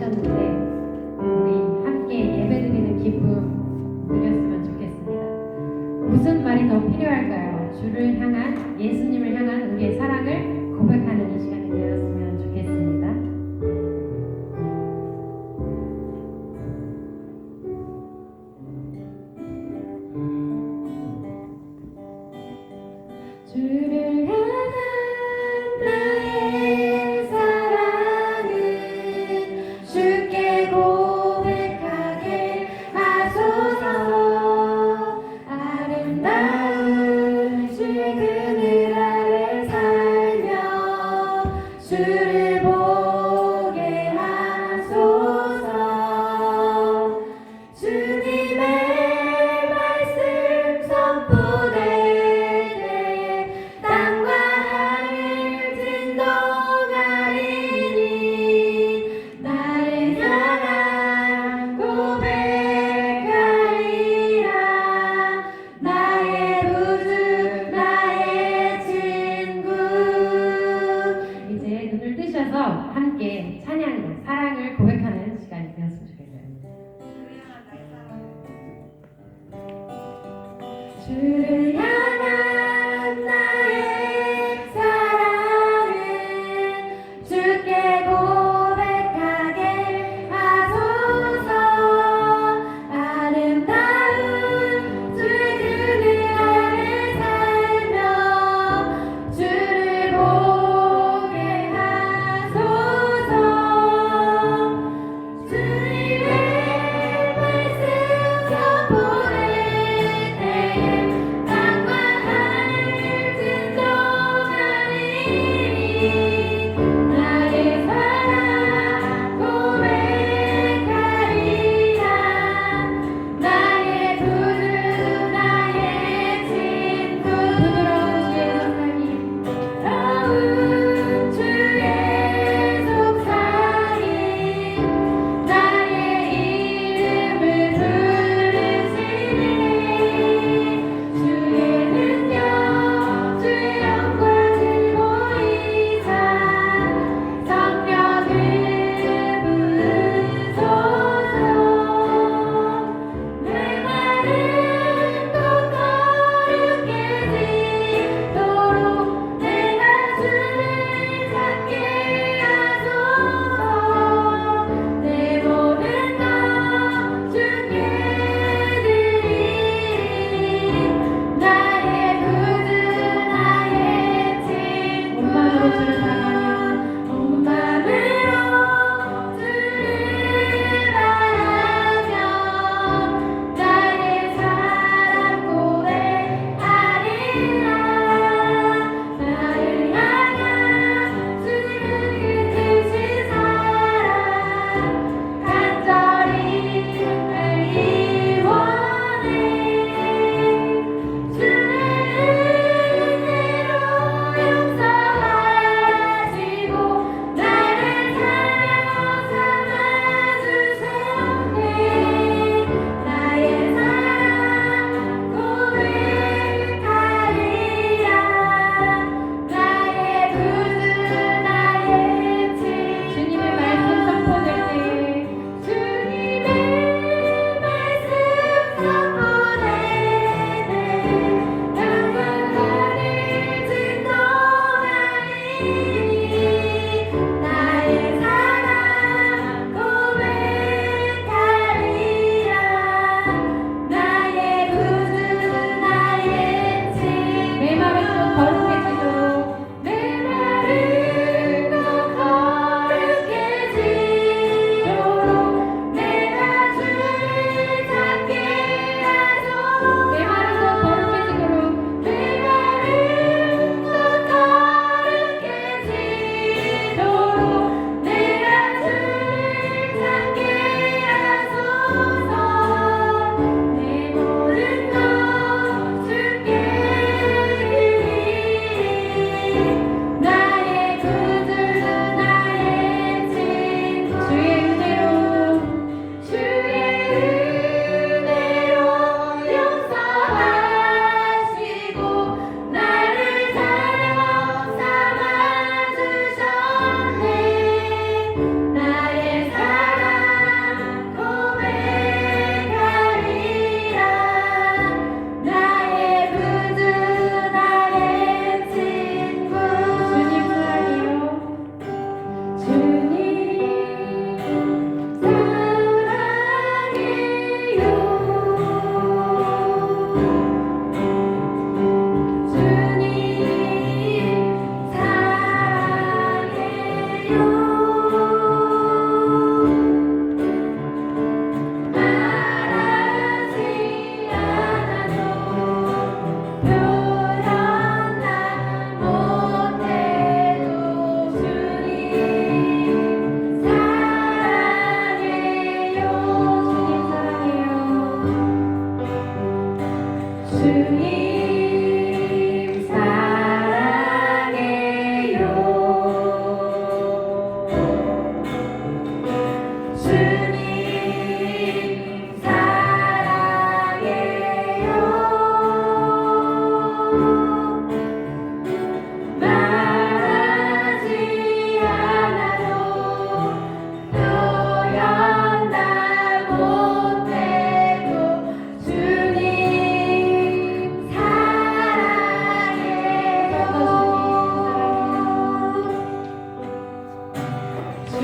하셨는데 우리 함께 예배드리는 기쁨 누렸으면 좋겠습니다. 무슨 말이 더 필요할까요? 주를 향한, 예수님을 향한 우리의 사랑을 고백하는 이 시간이 되었으면 좋겠습니다. 주를 향한 나의 사랑은 주께 고백하게 하소서. 아름다운 주의 그늘 아래 살며 주를 보게 하소서. 주님의 말씀 선포될 땅과 하늘 진동하리니 나를 향한 고백하리라. 나의 구주 나의 친구. 이제 눈을 뜨셔서 함께 찬양으로 사랑을 고백하는 시간이 되었으면 좋겠어요. 주를 향한 나의 사랑은 주께 고백하게 하소서. 아름다운 주의 그늘 아래 살며 주를 보게 하소서. 주님의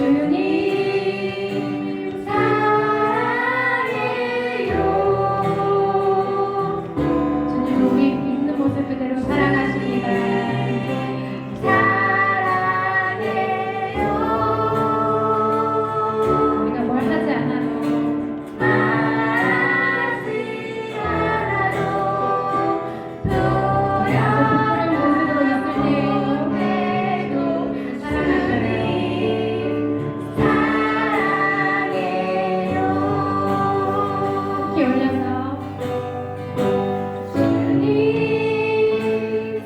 주님 사랑해요. 주님 우리 있는 모습 그대로 사랑하십니다. 사랑해요. 우리가 뭘 하지 않아도 말하지 않아도 부끄러운 모습으로 있을 때에도 사랑해요. 이렇게 올려서 주님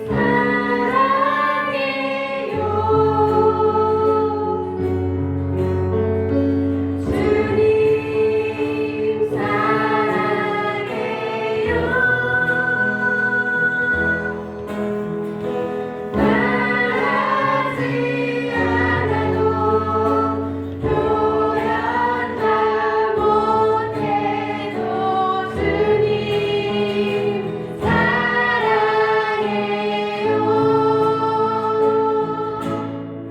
사랑해요. 주님 사랑해요. 말하지 않아도 표현다 못해도 주님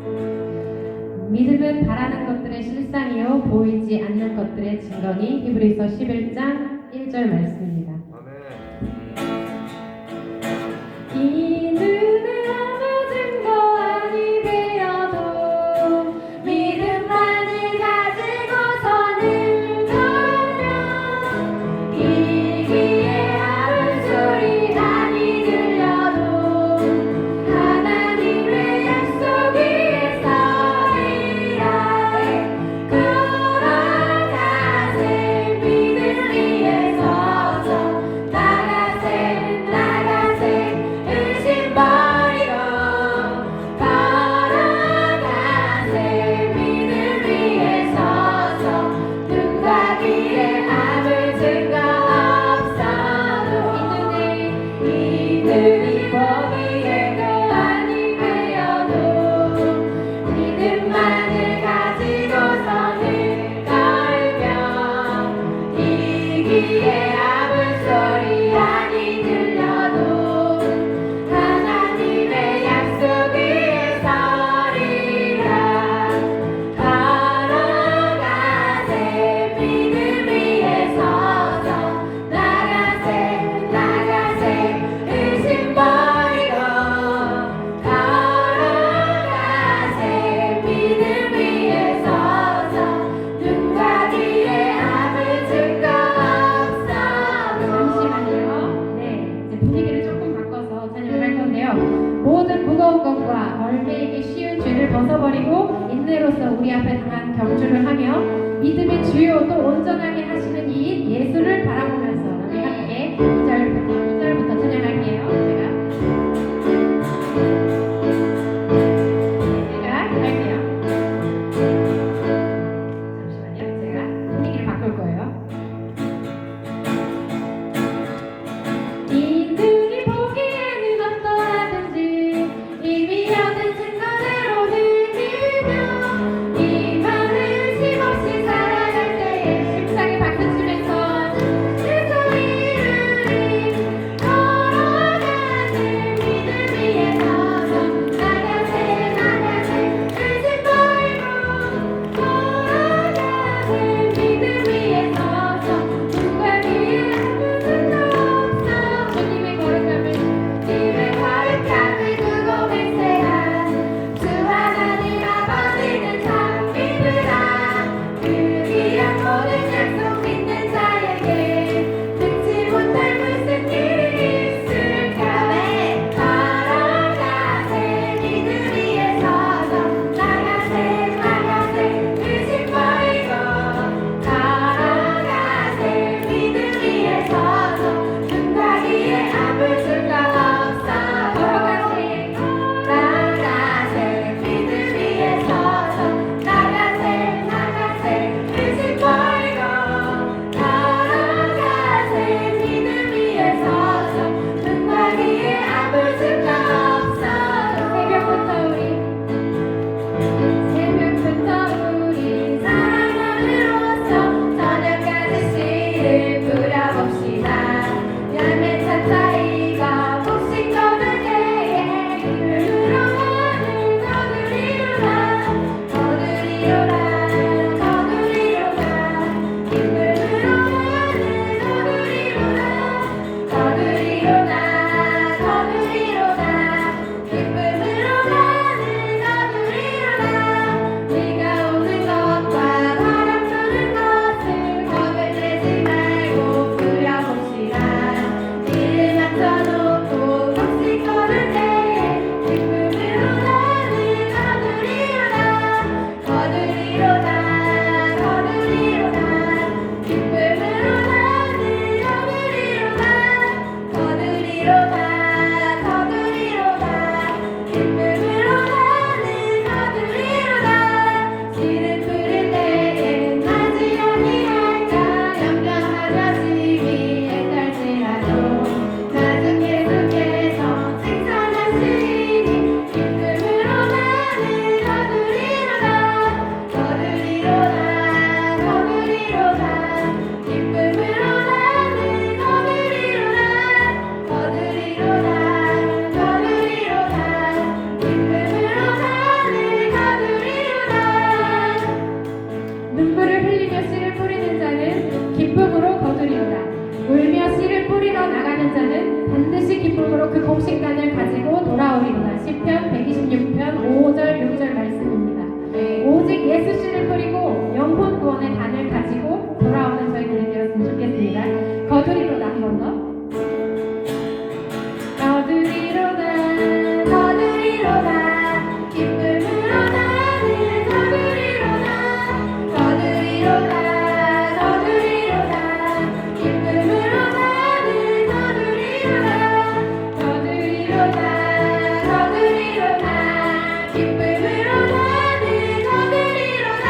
사랑해요. 믿음은 바라는 것들의 실상이요 보이지 않는 것들의 증거니. 히브리서 11장 1절 말씀입니다. 이 눈은 아무 증거 아니 되어도 믿음만을 가지고서는 걸으면 이기에 아무 소리 아니 들려도 하나님의 약속 위에 서리라. 걸어가세 믿음 위에 서서 나가세 의심 버리고 걸어가세 믿음 위에 서서 눈과 귀에 아무 증거 없어도 이 눈이 보기에 아니 되어도 믿음만을 가지고서는 걸면 이기에 아무 소리 아니 들려도 하나님의 약속 위에 서리라. 걸어가세 믿음 위에 서서 나가세 의심 버리고 걸어가세 믿음 위에 서서 눈과 귀에 아무 증거 없어도. 잠시만요. 네, 이제 분위기를 조금 바꿔서 찬양을 할 건데요. 모든 무거운 것과 얼매이기 쉬운 죄를 벗어버리고 인내로서 우리 앞에 당한 경주를 하며 믿음의 주요 또 온전하게 하시는 이인 예수를 바라보면서 우리 함께 2절부터 찬양할게요. 제가 할게요. 잠시만요. 제가 분위기를 바꿀 거예요. 이 눈이 보기에는 어떠하든지 이미 얻은 증거대로 믿으며 이 맘을 의심 없이 살아갈 때에 심장에 박수 치면서 나가는 자는 반드시 기쁨으로 그 곡식단을 가지고 돌아오리로다. 시편 126편 5절 6절 말씀입니다. 오직 예수 씨를 뿌리고 영혼 구원의 단을 가지고 돌아오는 저희들이 되었으면 좋겠습니다. 거두리로다. 한 번 더. 거두리로다 거두리로다 기쁨으로 나를 거두리로다 거두리로다 거두리로다 기쁨으로 나를 거두리로다 거두리로다 거두리로다 기쁨으로 나를 거두리로다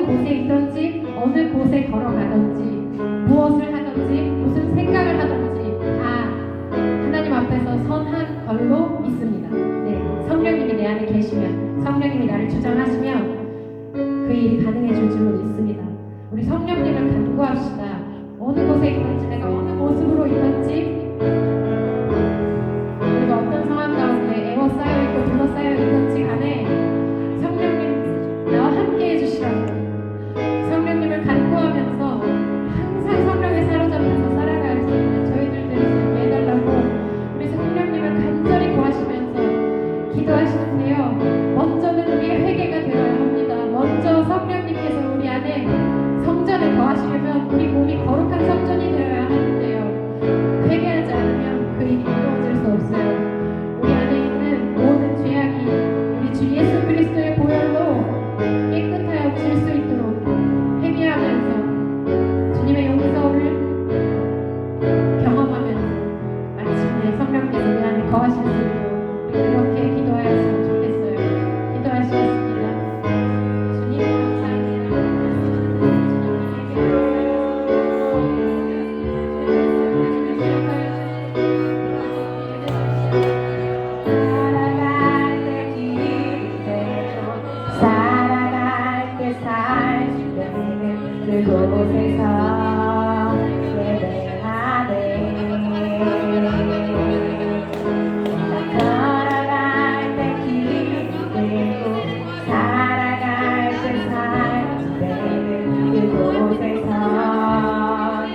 곳에 있든지 어느 곳에 걸어가든지 무엇을 하든지 무슨 생각을 하든지 다 하나님 앞에서 선한 걸로 믿습니다. 네, 성령님이 내 안에 계시면, 성령님이 나를 주장하시면 그 일이 가능해질 줄로 믿습니다. 우리 성령님을 간구합시다. 어느 곳에 있든지, 내가 어느 모습으로 있든지, 우리가 어떤 상황 가운데 애워싸여 있고 둘러싸여 있든지 간에 성령님 나와 함께 해주시라고, 성령님을 간구하면서 항상 성령에 사로잡혀서 살아갈 수 있는 저희들 될 수 있게 해달라고 우리 성령님을 간절히 구하시면서 기도하시는데요. 먼저는 우리의 회개가 되어야 합니다. 먼저 성령님께서 우리 안에 성전에 거하시려면 우리 몸이 거룩한 성전이 되어야 하는데요. 회개하지 않으면 그 일이 이루어질 수 없어요. 우리 안에 있는 모든 죄악이 우리 주 예수 그리스도의 보혈로 깨끗하여질 수 있도록 회개하면서 주님의 용서를 경험하면서 마침내 성령께서 내 안에 거하실 수 있도록 그렇게 기도하였으면 좋겠어요. 기도하시겠습니다. 주님 감사합니다. 살아갈 때 살 때 그곳에서 예배하네. 걸어갈 때 길이 되고 살아갈 때 살 때 그곳에서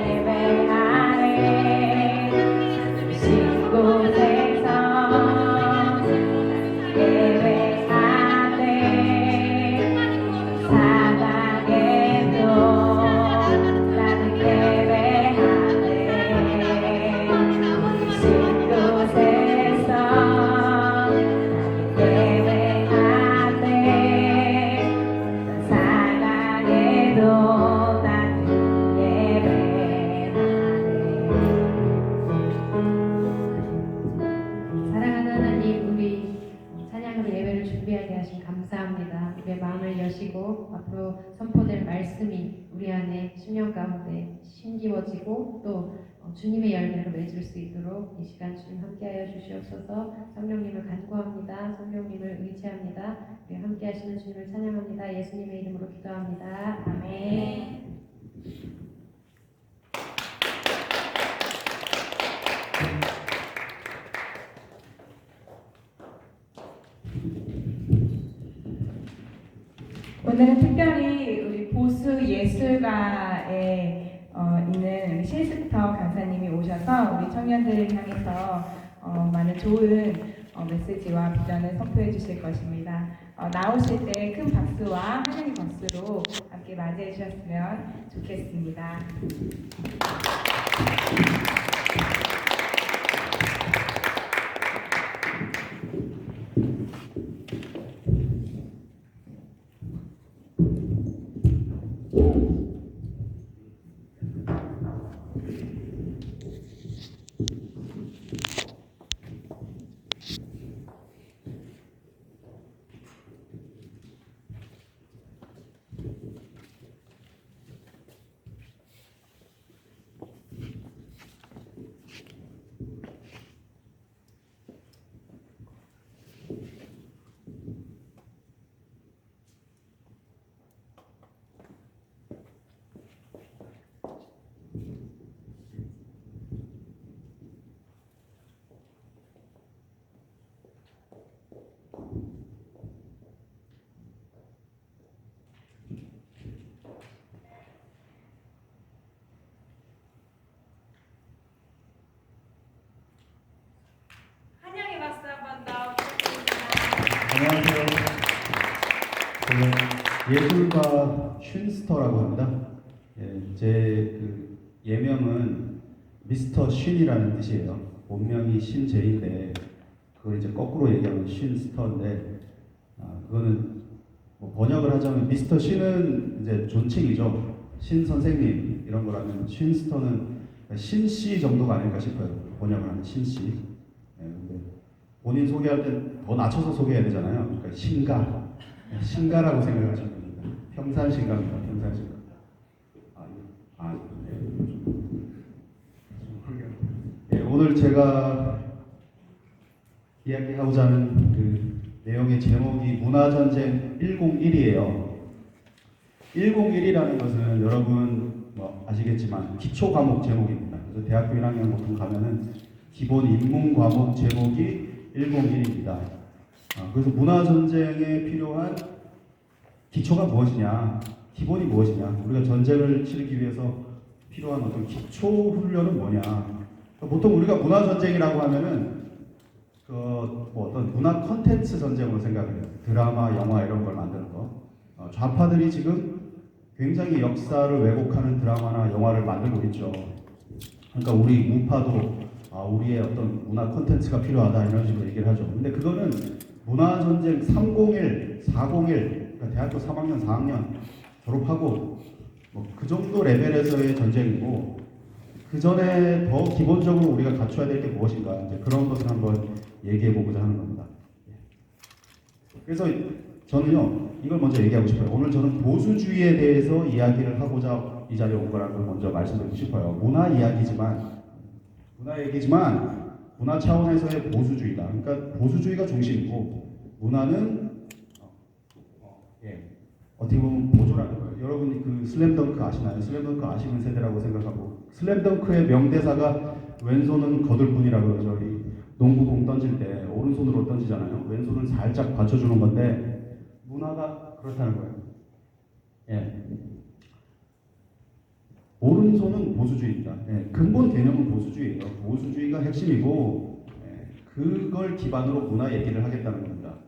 예배하네. 신 곳에서 예배하네. 사랑해도 나는 예배하네. 신 곳에서 나는 예배하네. 사랑해도 나는 예배하네. 사랑하는 하나님, 우리 찬양으로 예배를 준비하게 하신 감사합니다. 우리의 마음을 여시고 앞으로 선포될 말씀이 우리 안에 심령 가운데 심기워지고 또 주님의 열매로 맺을 수 있도록 이 시간 주님 함께하여 주시옵소서. 성령님을 간구합니다. 성령님을 의지합니다. 우리 함께하시는 주님을 찬양합니다. 예수님의 이름으로 기도합니다. 아멘. 오늘은 특별히 우리 보수 예술가에 있는 우리 신스터 강사님이 오셔서 우리 청년들을 향해서 많은 좋은 메시지와 비전을 선포해 주실 것입니다. 나오실 때 큰 박수와 환영의 박수로 함께 맞이해 주셨으면 좋겠습니다. 안녕하세요. 저는 예술가 쉰스터라고 합니다. 제 예명은 미스터 쉰이라는 뜻이에요. 본명이 신재인데 그걸 이제 거꾸로 얘기하면 쉰스터인데 그거는 뭐 번역을 하자면 미스터 쉰은 이제 존칭이죠. 신 선생님 이런 거라면 쉰스터는 신씨 정도가 아닐까 싶어요. 번역을 하는 신씨. 근데 본인 소개할 때 더 낮춰서 소개해야 되잖아요. 그러니까 신가라고 생각하시면 됩니다. 평산신가입니다. 생각하십니까? 네, 오늘 제가 이야기하고자 하는 그 내용의 제목이 문화전쟁 101이에요. 101이라는 것은 여러분 뭐 아시겠지만 기초 과목 제목입니다. 그래서 대학교 1학년 보통 가면은 기본 인문 과목 제목이 101입니다. 그래서 문화전쟁에 필요한 기초가 무엇이냐, 기본이 무엇이냐, 우리가 전쟁을 치르기 위해서 필요한 어떤 기초 훈련은 뭐냐. 보통 우리가 문화전쟁이라고 하면은 뭐 어떤 문화 컨텐츠 전쟁으로 생각을 해요. 드라마, 영화 이런 걸 만드는 거. 좌파들이 지금 굉장히 역사를 왜곡하는 드라마나 영화를 만들고 있죠. 그러니까 우리 우파도 우리의 어떤 문화 콘텐츠가 필요하다 이런 식으로 얘기를 하죠. 근데 그거는 문화전쟁 301, 401, 그러니까 대학교 3학년, 4학년 졸업하고 뭐 그 정도 레벨에서의 전쟁이고, 그 전에 더 기본적으로 우리가 갖춰야 될 게 무엇인가, 이제 그런 것을 한번 얘기해 보고자 하는 겁니다. 그래서 저는요, 이걸 먼저 얘기하고 싶어요. 오늘 저는 보수주의에 대해서 이야기를 하고자 이 자리에 온 거라는 걸 먼저 말씀드리고 싶어요. 문화 얘기지만 문화 차원에서의 보수주의다. 그러니까 보수주의가 중심이고 문화는 어떻게 보면 보조라는 거예요. 여러분이 그 슬램덩크 아시나요? 슬램덩크 아시는 세대라고 생각하고, 슬램덩크의 명대사가 왼손은 거들 뿐이라고 그러죠. 농구 공 던질 때 오른손으로 던지잖아요. 왼손을 살짝 받쳐주는 건데 문화가 그렇다는 거예요. 오른손은 보수주의입니다. 근본 개념은 보수주의예요. 보수주의가 핵심이고, 그걸 기반으로 문화 얘기를 하겠다는 겁니다.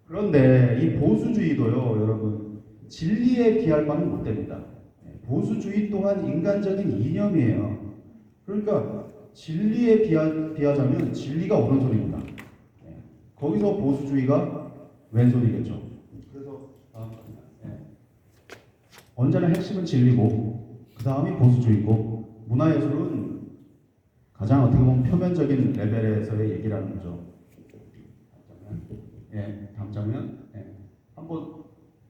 그런데 이 보수주의도요, 여러분, 진리에 비할 바는 못 됩니다. 보수주의 또한 인간적인 이념이에요. 그러니까 진리에 비하자면 진리가 오른손입니다. 거기서 보수주의가 왼손이겠죠. 그래서 언제나 핵심은 진리고 그 다음이 보수주의고, 문화예술은 가장 어떻게 보면 표면적인 레벨에서의 얘기라는 거죠. 다음 장면. 한번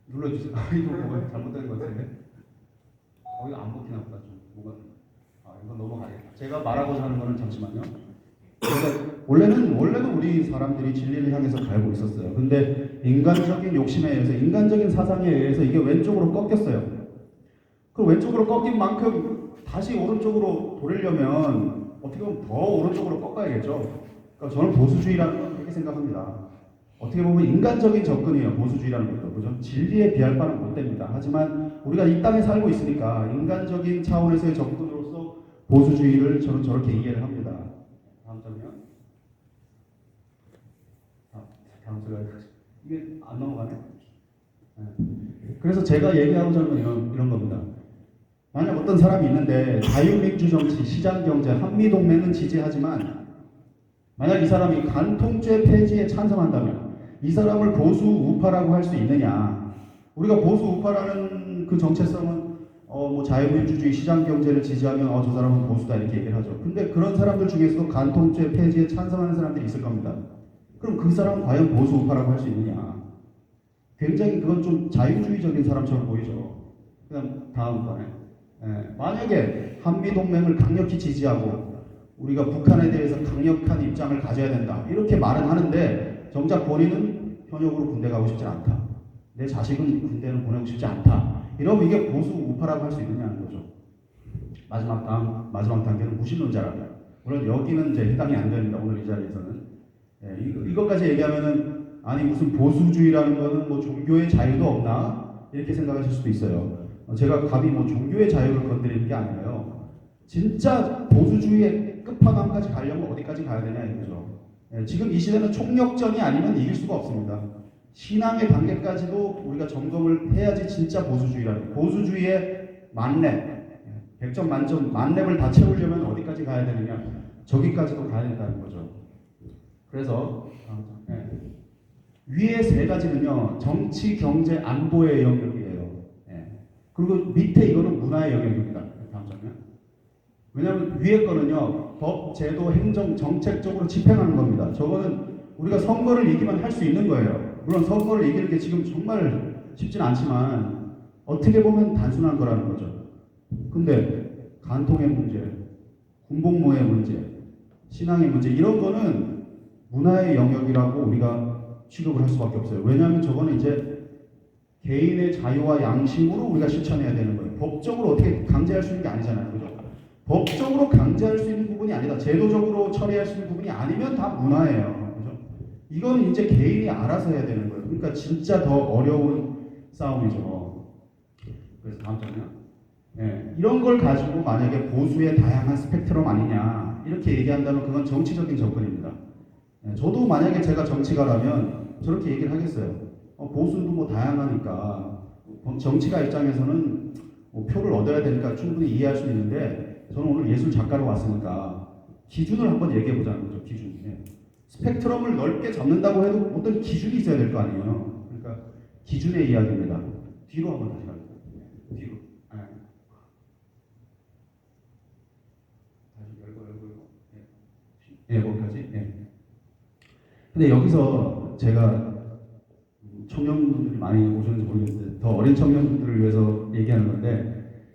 눌러주세요. 이거 뭐가 잘못된 것 같은데. 이거 안 먹히나 보다. 좀 뭐가. 이건 넘어가겠다. 제가 말하고자 하는 거는 잠시만요. 원래는 우리 사람들이 진리를 향해서 갈고 있었어요. 근데 인간적인 욕심에 의해서, 인간적인 사상에 의해서 이게 왼쪽으로 꺾였어요. 그 왼쪽으로 꺾인 만큼 다시 오른쪽으로 돌리려면 어떻게 보면 더 오른쪽으로 꺾어야겠죠. 그러니까 저는 보수주의라는 건 그렇게 생각합니다. 어떻게 보면 인간적인 접근이에요. 보수주의라는 것도. 그죠? 진리에 비할 바는 못 됩니다. 하지만 우리가 이 땅에 살고 있으니까 인간적인 차원에서의 접근으로서 보수주의를 저는 저렇게 이해를 합니다. 다음 장면. 다음 장면. 이게 안 넘어가네. 그래서 제가 얘기하고자 하는 건 이런 겁니다. 만약 어떤 사람이 있는데 자유민주 정치, 시장경제, 한미동맹은 지지하지만 만약 이 사람이 간통죄 폐지에 찬성한다면 이 사람을 보수 우파라고 할 수 있느냐? 우리가 보수 우파라는 그 정체성은 뭐 자유민주주의, 시장경제를 지지하면 저 사람은 보수다 이렇게 얘기를 하죠. 근데 그런 사람들 중에서도 간통죄 폐지에 찬성하는 사람들이 있을 겁니다. 그럼 그 사람은 과연 보수 우파라고 할 수 있느냐? 굉장히 그건 좀 자유주의적인 사람처럼 보이죠. 그다음 다음 번에 만약에 한미동맹을 강력히 지지하고 우리가 북한에 대해서 강력한 입장을 가져야 된다 이렇게 말은 하는데 정작 본인은 현역으로 군대 가고 싶지 않다. 내 자식은 군대는 보내고 싶지 않다. 이러면 이게 보수 우파라고 할 수 있느냐는 거죠. 마지막 단계는 무신론자라고요. 물론 여기는 이제 해당이 안 됩니다. 오늘 이 자리에서는. 이것까지 얘기하면은 아니 무슨 보수주의라는 거는 뭐 종교의 자유도 없나 이렇게 생각하실 수도 있어요. 제가 감히 뭐 종교의 자유를 건드리는 게 아니에요. 진짜 보수주의의 끝판왕까지 가려면 어디까지 가야 되냐 이거죠. 지금 이 시대는 총력전이 아니면 이길 수가 없습니다. 신앙의 단계까지도 우리가 점검을 해야지 진짜 보수주의라는 거예요. 보수주의의 만렙, 100점 만점 만렙을 다 채우려면 어디까지 가야 되느냐, 저기까지도 가야 된다는 거죠. 그래서 위에 세 가지는요 정치, 경제, 안보의 영역이에요. 그리고 밑에 이거는 문화의 영역입니다. 다음 장면. 왜냐하면 위에 거는요 법, 제도, 행정, 정책적으로 집행하는 겁니다. 저거는 우리가 선거를 이기면 할 수 있는 거예요. 물론 선거를 이기는 게 지금 정말 쉽진 않지만 어떻게 보면 단순한 거라는 거죠. 근데 간통의 문제, 군복무의 문제, 신앙의 문제 이런 거는 문화의 영역이라고 우리가 취급을 할 수밖에 없어요. 왜냐하면 저거는 이제 개인의 자유와 양심으로 우리가 실천해야 되는 거예요. 법적으로 어떻게 강제할 수 있는 게 아니잖아요. 그죠? 법적으로 강제할 수 있는 부분이 아니다. 제도적으로 처리할 수 있는 부분이 아니면 다 문화예요. 그죠? 이건 이제 개인이 알아서 해야 되는 거예요. 그러니까 진짜 더 어려운 싸움이죠. 그래서 다음 장면. 네, 이런 걸 가지고 만약에 보수의 다양한 스펙트럼 아니냐 이렇게 얘기한다면 그건 정치적인 접근입니다. 네, 저도 만약에 제가 정치가라면 저렇게 얘기를 하겠어요. 보수도 뭐 다양하니까 정치가 입장에서는 뭐 표를 얻어야 되니까 충분히 이해할 수 있는데 저는 오늘 예술 작가로 왔으니까 기준을 한번 얘기해 보자는 거죠. 기준. 네. 스펙트럼을 넓게 잡는다고 해도 어떤 기준이 있어야 될 거 아니에요. 그러니까 기준의 이야기입니다. 뒤로 한번 다시 가죠. 뒤로. 다시 열고. 예, 거기까지. 예. 근데 여기서 제가 청년분들이 많이 오셨는지 모르겠는데 더 어린 청년분들을 위해서 얘기하는 건데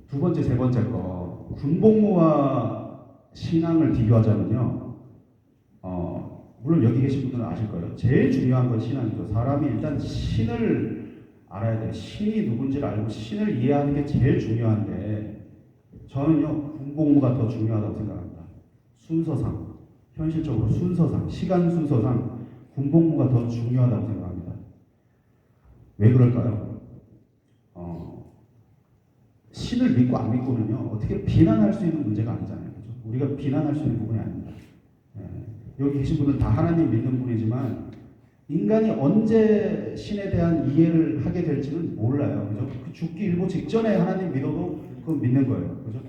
두 번째, 세 번째 거 군복무와 신앙을 비교하자면요. 물론 여기 계신 분들은 아실 거예요. 제일 중요한 건 신앙이죠. 사람이 일단 신을 알아야 돼요. 신이 누군지를 알고 신을 이해하는 게 제일 중요한데 저는요 군복무가 더 중요하다고 생각합니다. 순서상, 현실적으로 순서상, 시간 순서상 군복무가 더 중요하다고 생각합니다. 왜 그럴까요? 신을 믿고 안 믿고는요 어떻게 비난할 수 있는 문제가 아니잖아요. 그렇죠? 우리가 비난할 수 있는 부분이 아닙니다. 여기 계신 분들 다 하나님 믿는 분이지만 인간이 언제 신에 대한 이해를 하게 될지는 몰라요. 그죠? 그 죽기 일보 직전에 하나님 믿어도 그건 믿는 거예요. 그죠?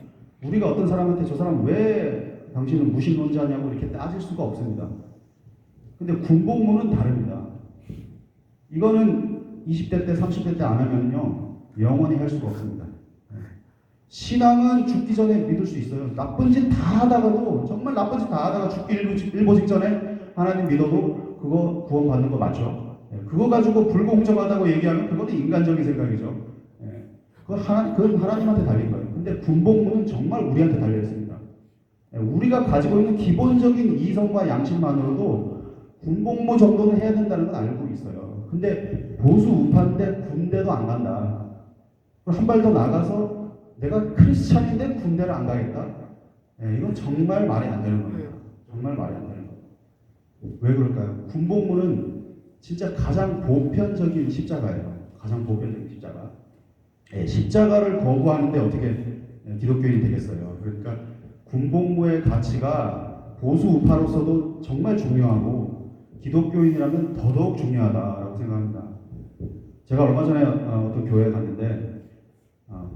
우리가 어떤 사람한테 저 사람 왜 당신은 무신론자냐고 이렇게 따질 수가 없습니다. 근데 군복무는 다릅니다. 이거는 20대 때, 30대 때 안 하면요 영원히 할 수가 없습니다. 신앙은 죽기 전에 믿을 수 있어요. 나쁜 짓 다 하다가도 정말 나쁜 짓 다 하다가 죽기 일보 직전에 하나님 믿어도 그거 구원받는 거 맞죠? 그거 가지고 불공정하다고 얘기하면 그거는 인간적인 생각이죠. 그건 하나님한테 달린 거예요. 근데 군복무는 정말 우리한테 달려 있습니다. 우리가 가지고 있는 기본적인 이성과 양심만으로도 군복무 정도는 해야 된다는 건 알고 있어요. 근데 보수 우파인데 군대도 안 간다. 한 발 더 나가서 내가 크리스찬인데 군대를 안 가겠다? 이건 정말 말이 안 되는 겁니다. 정말 말이 안 되는 겁니다. 왜 그럴까요? 군복무는 진짜 가장 보편적인 십자가예요. 가장 보편적인 십자가. 십자가를 거부하는데 어떻게 기독교인이 되겠어요? 그러니까 군복무의 가치가 보수 우파로서도 정말 중요하고 기독교인이라면 더더욱 중요하다라고 생각합니다. 제가 얼마 전에 어떤 교회에 갔는데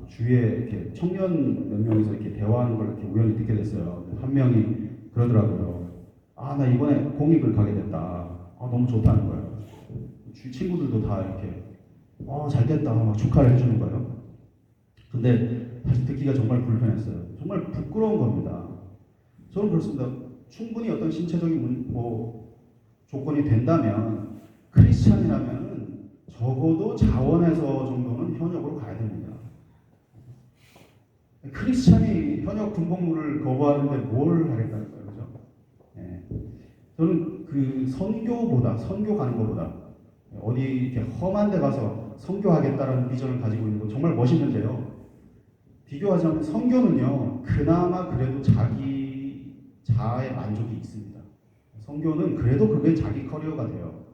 주위에 이렇게 청년 몇 명이서 이렇게 대화하는 걸 이렇게 우연히 듣게 됐어요. 한 명이 그러더라고요. 나 이번에 공익을 가게 됐다. 너무 좋다는 거예요. 주위 친구들도 다 이렇게 잘 됐다 막 축하를 해주는 거예요. 근데 다시 듣기가 정말 불편했어요. 정말 부끄러운 겁니다. 저는 그렇습니다. 충분히 어떤 신체적인 조건이 된다면 크리스찬이라면 적어도 자원에서 정도는 현역으로 가야 됩니다. 크리스찬이 현역 군복무를 거부하는데 뭘 하겠다는 거예요, 그죠? 저는 그 선교 가는 것보다 어디 이렇게 험한 데 가서 선교하겠다라는 비전을 가지고 있는 거 정말 멋있는데요. 비교하자면 선교는요, 그나마 그래도 자기 자아의 만족이 있습니다. 선교는 그래도 그게 자기 커리어가 돼요.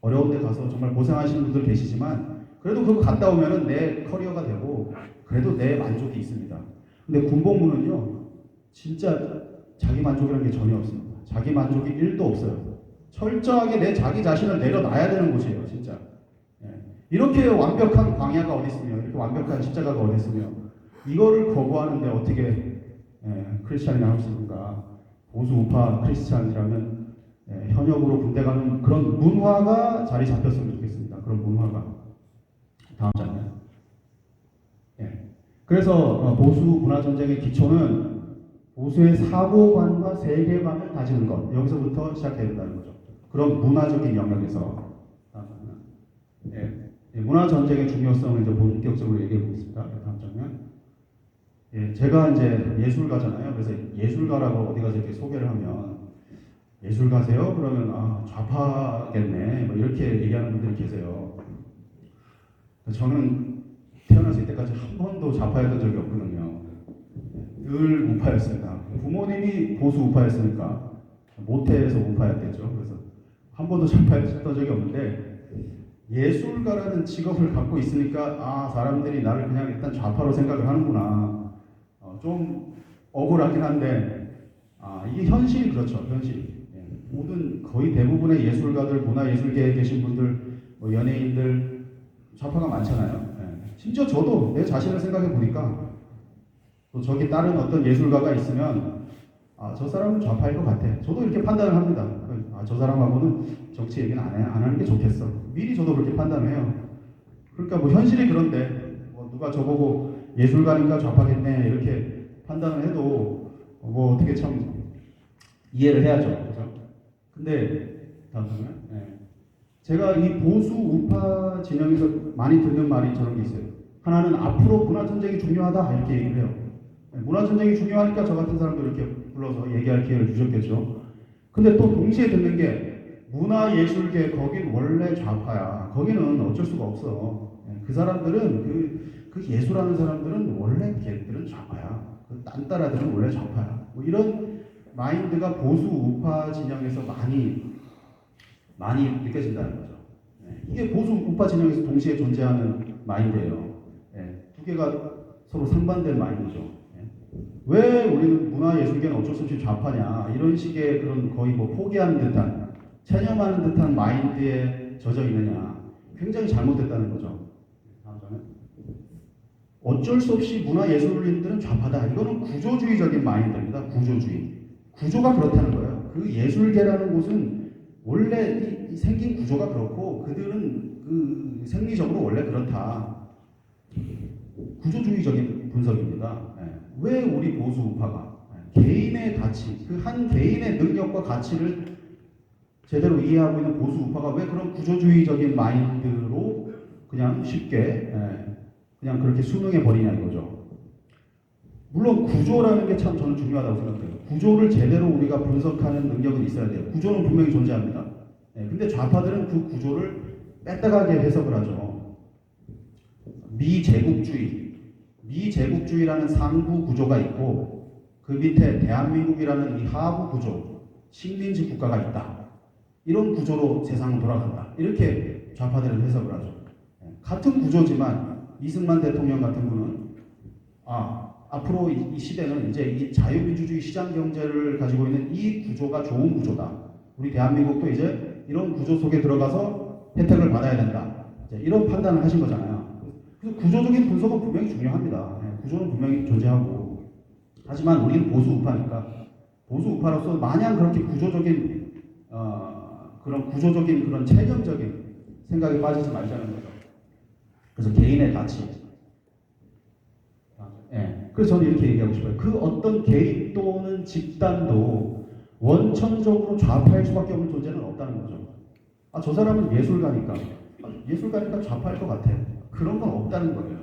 어려운 데 가서 정말 고생하시는 분들 계시지만 그래도 그거 갔다 오면은 내 커리어가 되고 그래도 내 만족이 있습니다. 근데 군복무는요, 진짜 자기 만족이라는 게 전혀 없습니다. 자기 만족이 1도 없어요. 철저하게 내 자기 자신을 내려놔야 되는 곳이에요, 진짜. 이렇게 완벽한 광야가 어디 있으며, 이렇게 완벽한 십자가가 어디 있으며, 이거를 거부하는데 어떻게 크리스찬이 나올 수 있는가? 보수 우파 크리스찬이라면 현역으로 군대 가는 그런 문화가 자리 잡혔으면 좋겠습니다. 그런 문화가. 다음 장면. 그래서 보수 문화 전쟁의 기초는 보수의 사고관과 세계관을 다지는 것. 여기서부터 시작해야 된다는 거죠. 그런 문화적인 영역에서 문화 전쟁의 중요성을 이제 본격적으로 얘기해 보겠습니다. 다음 장면. 제가 이제 예술가잖아요. 그래서 예술가라고 어디 가서 이렇게 소개를 하면 예술가세요? 그러면 좌파겠네. 뭐 이렇게 얘기하는 분들이 계세요. 저는 태어나서 이때까지 한 번도 좌파였던 적이 없거든요. 늘 우파였습니다. 부모님이 보수 우파였으니까 모태에서 우파였겠죠. 그래서 한 번도 좌파였던 적이 없는데 예술가라는 직업을 갖고 있으니까 사람들이 나를 그냥 일단 좌파로 생각을 하는구나. 좀 억울하긴 한데 이게 현실이 그렇죠. 현실. 모든 거의 대부분의 예술가들, 문화예술계에 계신 분들, 뭐 연예인들 좌파가 많잖아요. 심지어 저도 내 자신을 생각해 보니까 또 저기 다른 어떤 예술가가 있으면 저 사람은 좌파일 것 같아. 저도 이렇게 판단을 합니다. 저 사람하고는 정치 얘기는 안 하는 게 좋겠어. 미리 저도 그렇게 판단을 해요. 그러니까 뭐 현실이 그런데 누가 저보고 예술가니까 좌파겠네 이렇게 판단을 해도 뭐 어떻게 참 이해를 해야죠. 그죠? 근데 다음 보면 제가 이 보수 우파 진영에서 많이 듣는 말이 저런 게 있어요. 하나는 앞으로 문화전쟁이 중요하다 이렇게 얘기를 해요. 문화전쟁이 중요하니까 저 같은 사람도 이렇게 불러서 얘기할 기회를 주셨겠죠. 근데 또 동시에 듣는 게 문화예술계 거긴 원래 좌파야. 거기는 어쩔 수가 없어. 그 사람들은 그 예술하는 사람들은 원래 걔들은 좌파야. 그 딴따라들은 원래 좌파야. 뭐 이런 마인드가 보수 우파 진영에서 많이 느껴진다는 거죠. 이게 보수 우파 진영에서 동시에 존재하는 마인드예요. 두 개가 서로 상반된 마인드죠. 왜 우리는 문화예술계는 어쩔 수 없이 좌파냐 이런 식의 그런 거의 뭐 포기하는 듯한 체념하는 듯한 마인드에 젖어 있느냐 굉장히 잘못됐다는 거죠. 어쩔 수 없이 문화예술인들은 좌파다. 이거는 구조주의적인 마인드입니다. 구조가 그렇다는 거예요. 그 예술계라는 곳은 원래 이 생긴 구조가 그렇고 그들은 그 생리적으로 원래 그렇다. 구조주의적인 분석입니다. 왜 우리 보수 우파가 개인의 가치, 그 한 개인의 능력과 가치를 제대로 이해하고 있는 보수 우파가 왜 그런 구조주의적인 마인드로 그냥 쉽게 그냥 그렇게 순응해 버리냐 이거죠. 물론 구조라는 게 참 저는 중요하다고 생각해요. 구조를 제대로 우리가 분석하는 능력은 있어야 돼요. 구조는 분명히 존재합니다. 근데 좌파들은 그 구조를 뺐다가게 해석을 하죠. 미제국주의라는 상부 구조가 있고 그 밑에 대한민국이라는 이 하부 구조, 식민지 국가가 있다. 이런 구조로 세상은 돌아간다. 이렇게 좌파들은 해석을 하죠. 같은 구조지만 이승만 대통령 같은 분은 앞으로 이 시대는 이제 이 자유민주주의 시장 경제를 가지고 있는 이 구조가 좋은 구조다. 우리 대한민국도 이제 이런 구조 속에 들어가서 혜택을 받아야 된다. 이런 판단을 하신 거잖아요. 그래서 구조적인 분석은 분명히 중요합니다. 구조는 분명히 존재하고. 하지만 우리는 보수 우파니까 보수 우파로서 마냥 그렇게 구조적인 그런 체념적인 생각에 빠지지 말자는 거죠. 그래서 개인의 가치. 그래서 저는 이렇게 얘기하고 싶어요. 그 어떤 개인 또는 집단도 원천적으로 좌파일 수밖에 없는 존재는 없다는 거죠. 저 사람은 예술가니까 좌파일 것 같아. 그런 건 없다는 거예요.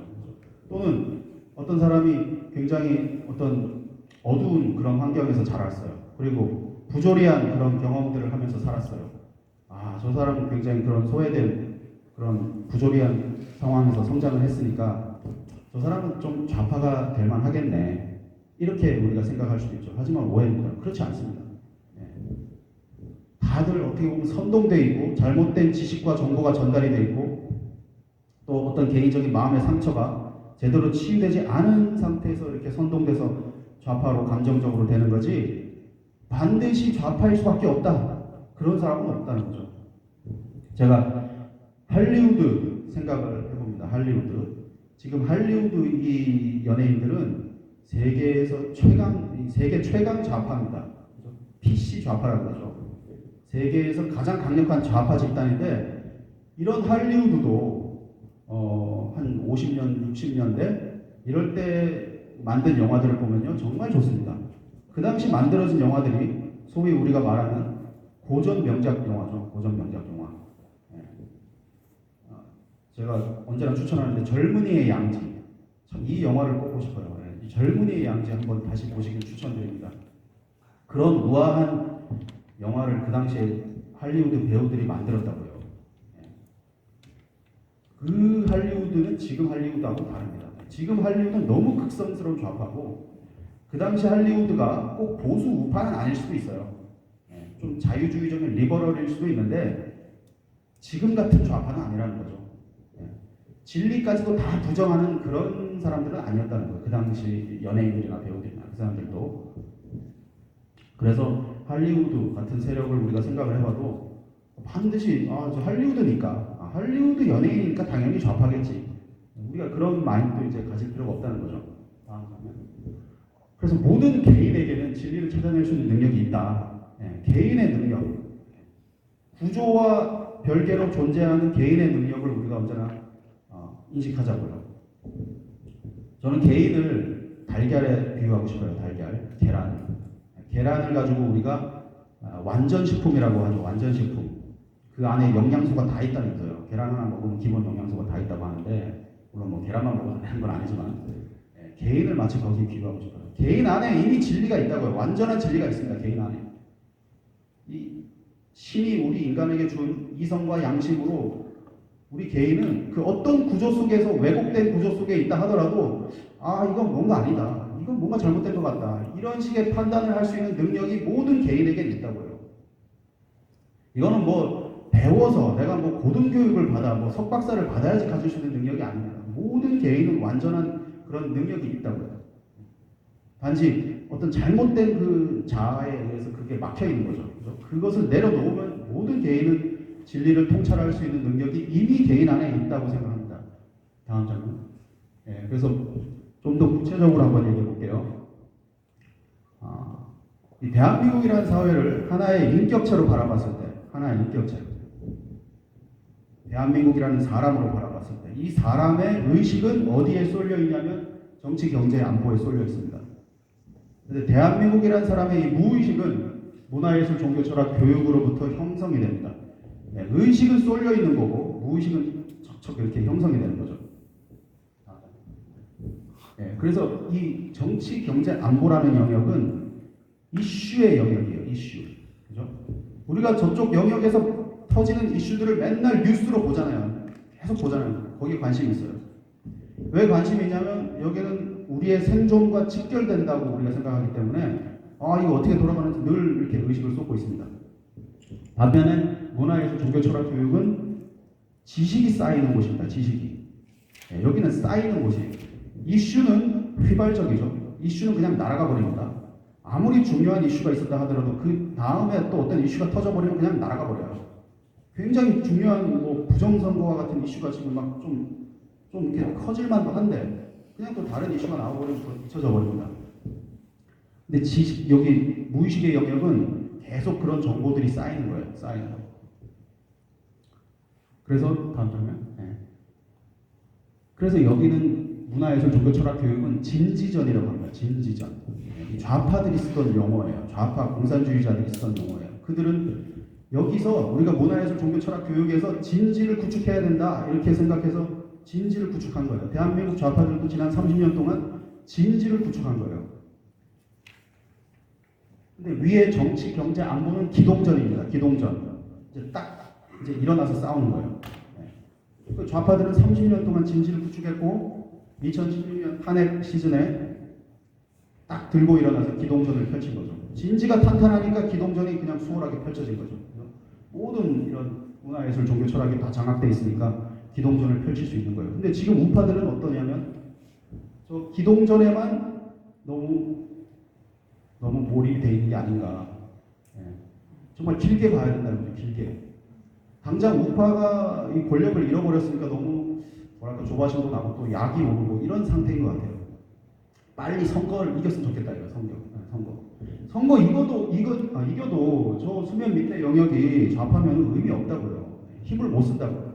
또는 어떤 사람이 굉장히 어떤 어두운 그런 환경에서 자랐어요. 그리고 부조리한 그런 경험들을 하면서 살았어요. 저 사람은 굉장히 그런 소외된 그런 부조리한 상황에서 성장을 했으니까 저 사람은 좀 좌파가 될 만하겠네. 이렇게 우리가 생각할 수도 있죠. 하지만 오해입니다. 그렇지 않습니다. 다들 어떻게 보면 선동돼 있고 잘못된 지식과 정보가 전달이 돼 있고 또 어떤 개인적인 마음의 상처가 제대로 치유되지 않은 상태에서 이렇게 선동돼서 좌파로 감정적으로 되는 거지 반드시 좌파일 수밖에 없다. 그런 사람은 없다는 거죠. 제가 할리우드 생각을 해봅니다. 지금 할리우드 이 연예인들은 세계 최강 좌파입니다. PC 좌파라는 거죠. 세계에서 가장 강력한 좌파 집단인데 이런 할리우드도 한 50년, 60년대 이럴 때 만든 영화들을 보면요 정말 좋습니다. 그 당시 만들어진 영화들이 소위 우리가 말하는 고전 명작 영화죠. 고전 명작 영화. 예. 제가 언제나 추천하는데 젊은이의 양지. 참 이 영화를 꼭 보고 싶어요. 예. 이 젊은이의 양지 한번 다시 보시길 추천드립니다. 그런 우아한 영화를 그 당시에 할리우드 배우들이 만들었다고요. 예. 그 할리우드는 지금 할리우드하고 다릅니다. 지금 할리우드는 너무 극성스러운 좌파고 그 당시 할리우드가 꼭 보수 우파는 아닐 수도 있어요. 예. 좀 자유주의적인 리버럴일 수도 있는데 지금 같은 좌파는 아니라는 거죠. 예. 진리까지도 다 부정하는 그런 사람들은 아니었다는 거예요. 그 당시 연예인들이나 배우들이나 그 사람들도. 그래서 할리우드 같은 세력을 우리가 생각을 해봐도 반드시 저 할리우드니까 할리우드 연예인이니까 당연히 좌파겠지. 우리가 그런 마인드도 이제 가질 필요가 없다는 거죠. 그래서 모든 개인에게는 진리를 찾아낼 수 있는 능력이 있다. 예, 개인의 능력, 구조와 별개로 존재하는 개인의 능력을 우리가 언제나 인식하자고요. 저는 개인을 달걀에 비유하고 싶어요. 달걀, 계란. 계란을 가지고 우리가 완전식품이라고 하죠. 완전식품. 그 안에 영양소가 다 있다면서요. 계란 하나 먹으면 기본 영양소가 다 있다고 하는데 물론 뭐 계란만 먹어도 되는 건 아니지만 개인을 마치 거기에 비유하고 싶어요. 개인 안에 이미 진리가 있다고요. 완전한 진리가 있습니다. 개인 안에. 이 신이 우리 인간에게 준 이성과 양심으로 우리 개인은 그 어떤 구조 속에서 왜곡된 구조 속에 있다 하더라도 이건 뭔가 아니다. 이건 뭔가 잘못된 것 같다. 이런 식의 판단을 할 수 있는 능력이 모든 개인에게 있다고요. 이거는 뭐 배워서 내가 뭐 고등교육을 받아 뭐 석박사를 받아야지 가질 수 있는 능력이 아닙니다. 모든 개인은 완전한 그런 능력이 있다고요. 단지 어떤 잘못된 그 자아에 의해서 그게 막혀 있는 거죠. 그래서 그것을 내려놓으면 모든 개인은 진리를 통찰할 수 있는 능력이 이미 개인 안에 있다고 생각합니다. 다음 장면. 그래서 좀 더 구체적으로 한번 얘기해 볼게요. 이 대한민국이라는 사회를 하나의 인격체로 바라봤을 때, 하나의 인격체. 대한민국이라는 사람으로 바라봤을 때, 이 사람의 의식은 어디에 쏠려 있냐면 정치, 경제, 안보에 쏠려 있습니다. 근데 대한민국이라는 사람의 이 무의식은 문화예술, 종교, 철학, 교육으로부터 형성이 됩니다. 의식은 쏠려 있는 거고 무의식은 척척 이렇게 형성이 되는 거죠. 그래서 이 정치, 경제, 안보라는 영역은 이슈의 영역이에요. 이슈. 그죠? 우리가 저쪽 영역에서 터지는 이슈들을 맨날 뉴스로 보잖아요. 계속 보잖아요. 거기에 관심이 있어요. 왜 관심이 있냐면 여기는 우리의 생존과 직결된다고 우리가 생각하기 때문에 이거 어떻게 돌아가는지 늘 이렇게 의식을 쏟고 있습니다. 반면에 문화예술, 종교, 철학, 교육은 지식이 쌓이는 곳입니다. 지식이. 여기는 쌓이는 곳이에요. 이슈는 휘발적이죠. 이슈는 그냥 날아가 버립니다. 아무리 중요한 이슈가 있었다 하더라도 그 다음에 또 어떤 이슈가 터져버리면 그냥 날아가 버려요. 굉장히 중요한 뭐 부정선거와 같은 이슈가 지금 막 좀 이렇게 커질만도 한데 그냥 또 다른 이슈가 나와버리면 또 잊혀져 버립니다. 근데 지식, 여기 무의식의 영역은 계속 그런 정보들이 쌓이는 거예요. 쌓이는 거. 그래서 다음 장면. 그래서 여기는 문화예술, 종교, 철학, 교육은 진지전이라고 합니다. 진지전. 좌파들이 쓰던 용어예요. 좌파 공산주의자들이 쓰던 용어예요. 그들은 여기서 우리가 문화예술, 종교, 철학, 교육에서 진지를 구축해야 된다 이렇게 생각해서 진지를 구축한 거예요. 대한민국 좌파들도 지난 30년 동안 진지를 구축한 거예요. 근데 위에 정치, 경제, 안보는 기동전입니다. 기동전. 이제 일어나서 싸우는 거예요. 그 좌파들은 30년 동안 진지를 구축했고 2016년 탄핵 시즌에 딱 들고 일어나서 기동전을 펼친 거죠. 진지가 탄탄하니까 기동전이 그냥 수월하게 펼쳐진 거죠. 모든 이런 문화예술, 종교, 철학이 다 장악돼 있으니까 기동전을 펼칠 수 있는 거예요. 근데 지금 우파들은 어떠냐면 저 기동전에만 너무 몰입이 돼 있는 게 아닌가. 정말 길게 봐야 된다는 거죠. 길게. 당장 우파가 이 권력을 잃어버렸으니까 너무 뭐랄까 조바심도 나고 또 약이 오르고 이런 상태인 것 같아요. 빨리 선거를 이겼으면 좋겠다 이거 선거 이겨도 저 수면 밑에 영역이 좌파면 의미 없다고요. 힘을 못 쓴다고요.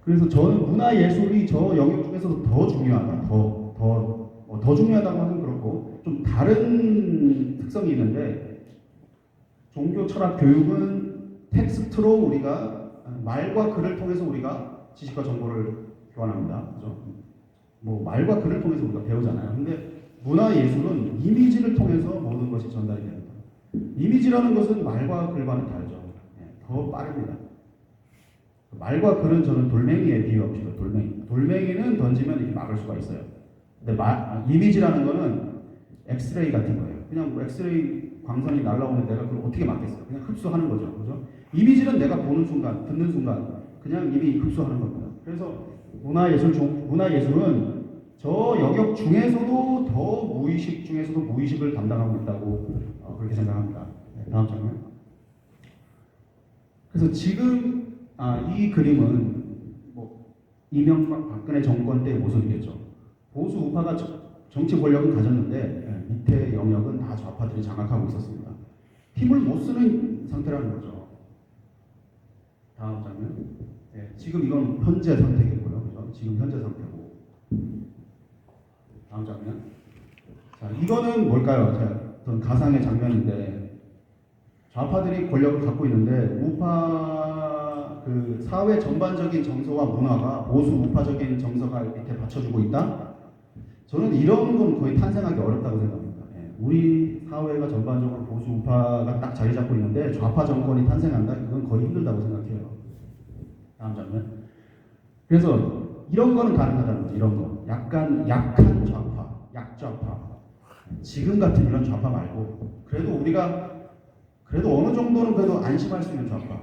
그래서 저는 문화 예술이 저 영역 중에서도 더 중요하다. 더 중요하다고 하면 그렇고 있고 좀 다른 특성이 있는데 종교 철학 교육은 텍스트로 우리가 말과 글을 통해서 우리가 지식과 정보를 교환합니다. 그죠? 뭐 말과 글을 통해서 우리가 배우잖아요. 근데 문화 예술은 이미지를 통해서 모든 것이 전달이 됩니다. 이미지라는 것은 말과 글과는 다르죠. 더 빠릅니다. 말과 글은 저는 돌멩이에 비유하고 싶어요. 돌멩이는 던지면 이렇게 막을 수가 있어요. 근데 이미지라는 거는 엑스레이 같은 거예요. 그냥 뭐 엑스레이 광선이 날라오는데 내가 그걸 어떻게 막겠어요? 그냥 흡수하는 거죠. 그죠? 이미지는 내가 보는 순간, 듣는 순간 그냥 이미 흡수하는 겁니다. 그래서 문화예술은 저 영역 중에서도 더 무의식 중에서도 무의식을 담당하고 있다고 그렇게 생각합니다. 네, 다음 장면. 그래서 지금 이 그림은 뭐 이명박 박근혜 정권 때의 모습이겠죠. 보수 우파가 정치 권력은 가졌는데 밑에 영역은 다 좌파들이 장악하고 있었습니다. 힘을 못 쓰는 상태라는 거죠. 다음 장면. 네, 지금 이건 현재 상태겠고요. 그죠? 지금 현재 상태고. 다음 장면. 자, 이거는 뭘까요? 어떤 가상의 장면인데 좌파들이 권력을 갖고 있는데 우파 그 사회 전반적인 정서와 문화가 보수 우파적인 정서가 밑에 받쳐주고 있다. 저는 이런 건 거의 탄생하기 어렵다고 생각합니다. 우리 사회가 전반적으로 보수 우파가 딱 자리 잡고 있는데 좌파 정권이 탄생한다. 그건 거의 힘들다고 생각해요. 다음 장면. 그래서 이런 거는 가능하다는 거죠. 이런 거. 약간 약한 좌파, 약좌파. 지금 같은 이런 좌파 말고 그래도 어느 정도는 그래도 안심할 수 있는 좌파.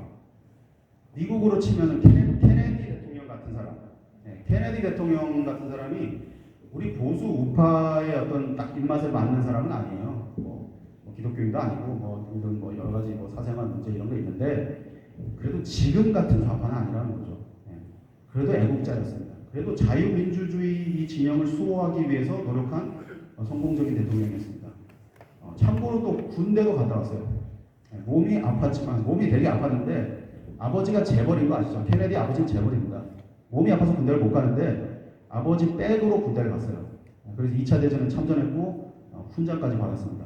미국으로 치면은 케네디 대통령 같은 사람. 케네디 대통령 같은 사람이 우리 보수 우파의 어떤 딱 입맛에 맞는 사람은 아니에요. 뭐 기독교인도 아니고 뭐 여러 가지 뭐 사생활 문제 이런 거 있는데 그래도 지금 같은 좌파는 아니라는 거죠. 그래도 애국자였습니다. 그래도 자유민주주의 이 진영을 수호하기 위해서 노력한 성공적인 대통령이었습니다. 참고로 또 군대도 갔다 왔어요. 몸이 아팠지만 몸이 되게 아팠는데 아버지가 재벌인 거 아시죠? 케네디 아버지는 재벌입니다. 몸이 아파서 군대를 못 가는데 아버지 백으로 군대를 갔어요. 그래서 2차 대전에 참전했고 훈장까지 받았습니다.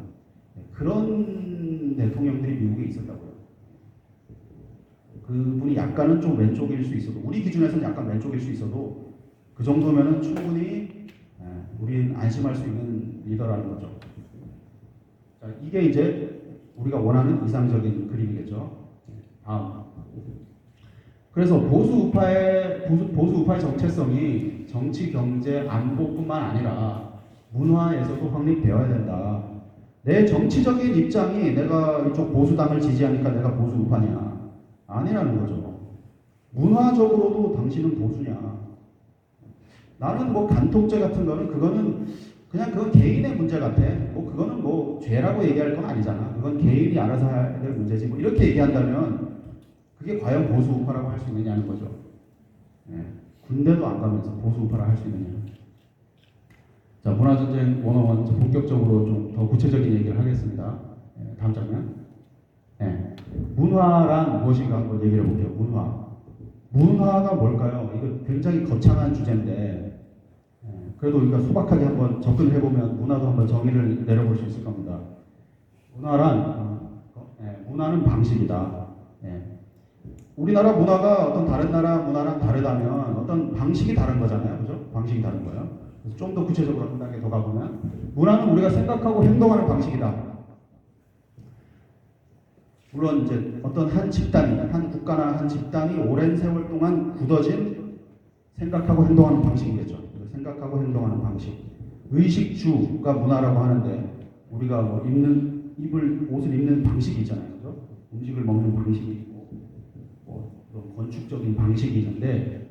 그런 대통령들이 미국에 있었다고요. 그분이 약간은 좀 왼쪽일 수 있어도 우리 기준에서는 약간 왼쪽일 수 있어도 그 정도면은 충분히 우리는 안심할 수 있는 리더라는 거죠. 자, 이게 이제 우리가 원하는 이상적인 그림이겠죠. 다음. 그래서 보수 우파의 정체성이 정치, 경제, 안보뿐만 아니라 문화에서도 확립되어야 된다. 내 정치적인 입장이 내가 이쪽 보수당을 지지하니까 내가 보수 우파냐? 아니라는 거죠. 문화적으로도 당신은 보수냐? 나는 뭐 간통죄 같은 거는 그건 개인의 문제 같아. 그거는 뭐 죄라고 얘기할 건 아니잖아. 그건 개인이 알아서 해야 될 문제지. 뭐 이렇게 얘기한다면 그게 과연 보수 우파라고 할 수 있느냐는 거죠. 군대도 안 가면서 보수 우파라 할 수 있느냐. 자, 문화전쟁 101 본격적으로 좀 더 구체적인 얘기를 하겠습니다. 다음 장면. 문화란 무엇인가 한번 얘기를 해볼게요. 문화가 뭘까요? 이거 굉장히 거창한 주제인데 그래도 우리가 소박하게 한번 접근을 해보면 문화도 한번 정의를 내려볼 수 있을 겁니다. 문화는 방식이다. 우리나라 문화가 어떤 다른 나라 문화랑 다르다면 어떤 방식이 다른 거잖아요. 그죠? 방식이 다른 거예요. 그래서 좀 더 구체적으로 한 단계 더 가보면 문화는 우리가 생각하고 행동하는 방식이다. 물론 이제 어떤 한 집단이, 한 국가나 한 집단이 오랜 세월 동안 굳어진 생각하고 행동하는 방식이겠죠. 생각하고 행동하는 방식. 의식주가 문화라고 하는데 우리가 뭐 옷을 입는 방식이 있잖아요. 그죠? 음식을 먹는 방식이 있고 뭐 건축적인 방식이 있는데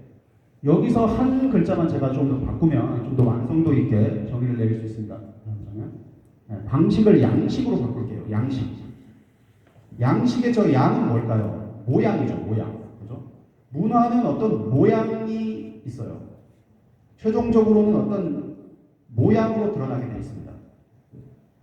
여기서 한 글자만 제가 좀 더 바꾸면 좀 더 완성도 있게 정의를 내릴 수 있습니다. 방식을 양식으로 바꿀게요. 양식의 저 양은 뭘까요? 모양이죠. 모양. 그죠? 문화는 어떤 모양이 있어요. 최종적으로는 어떤 모양으로 드러나게 되어 있습니다.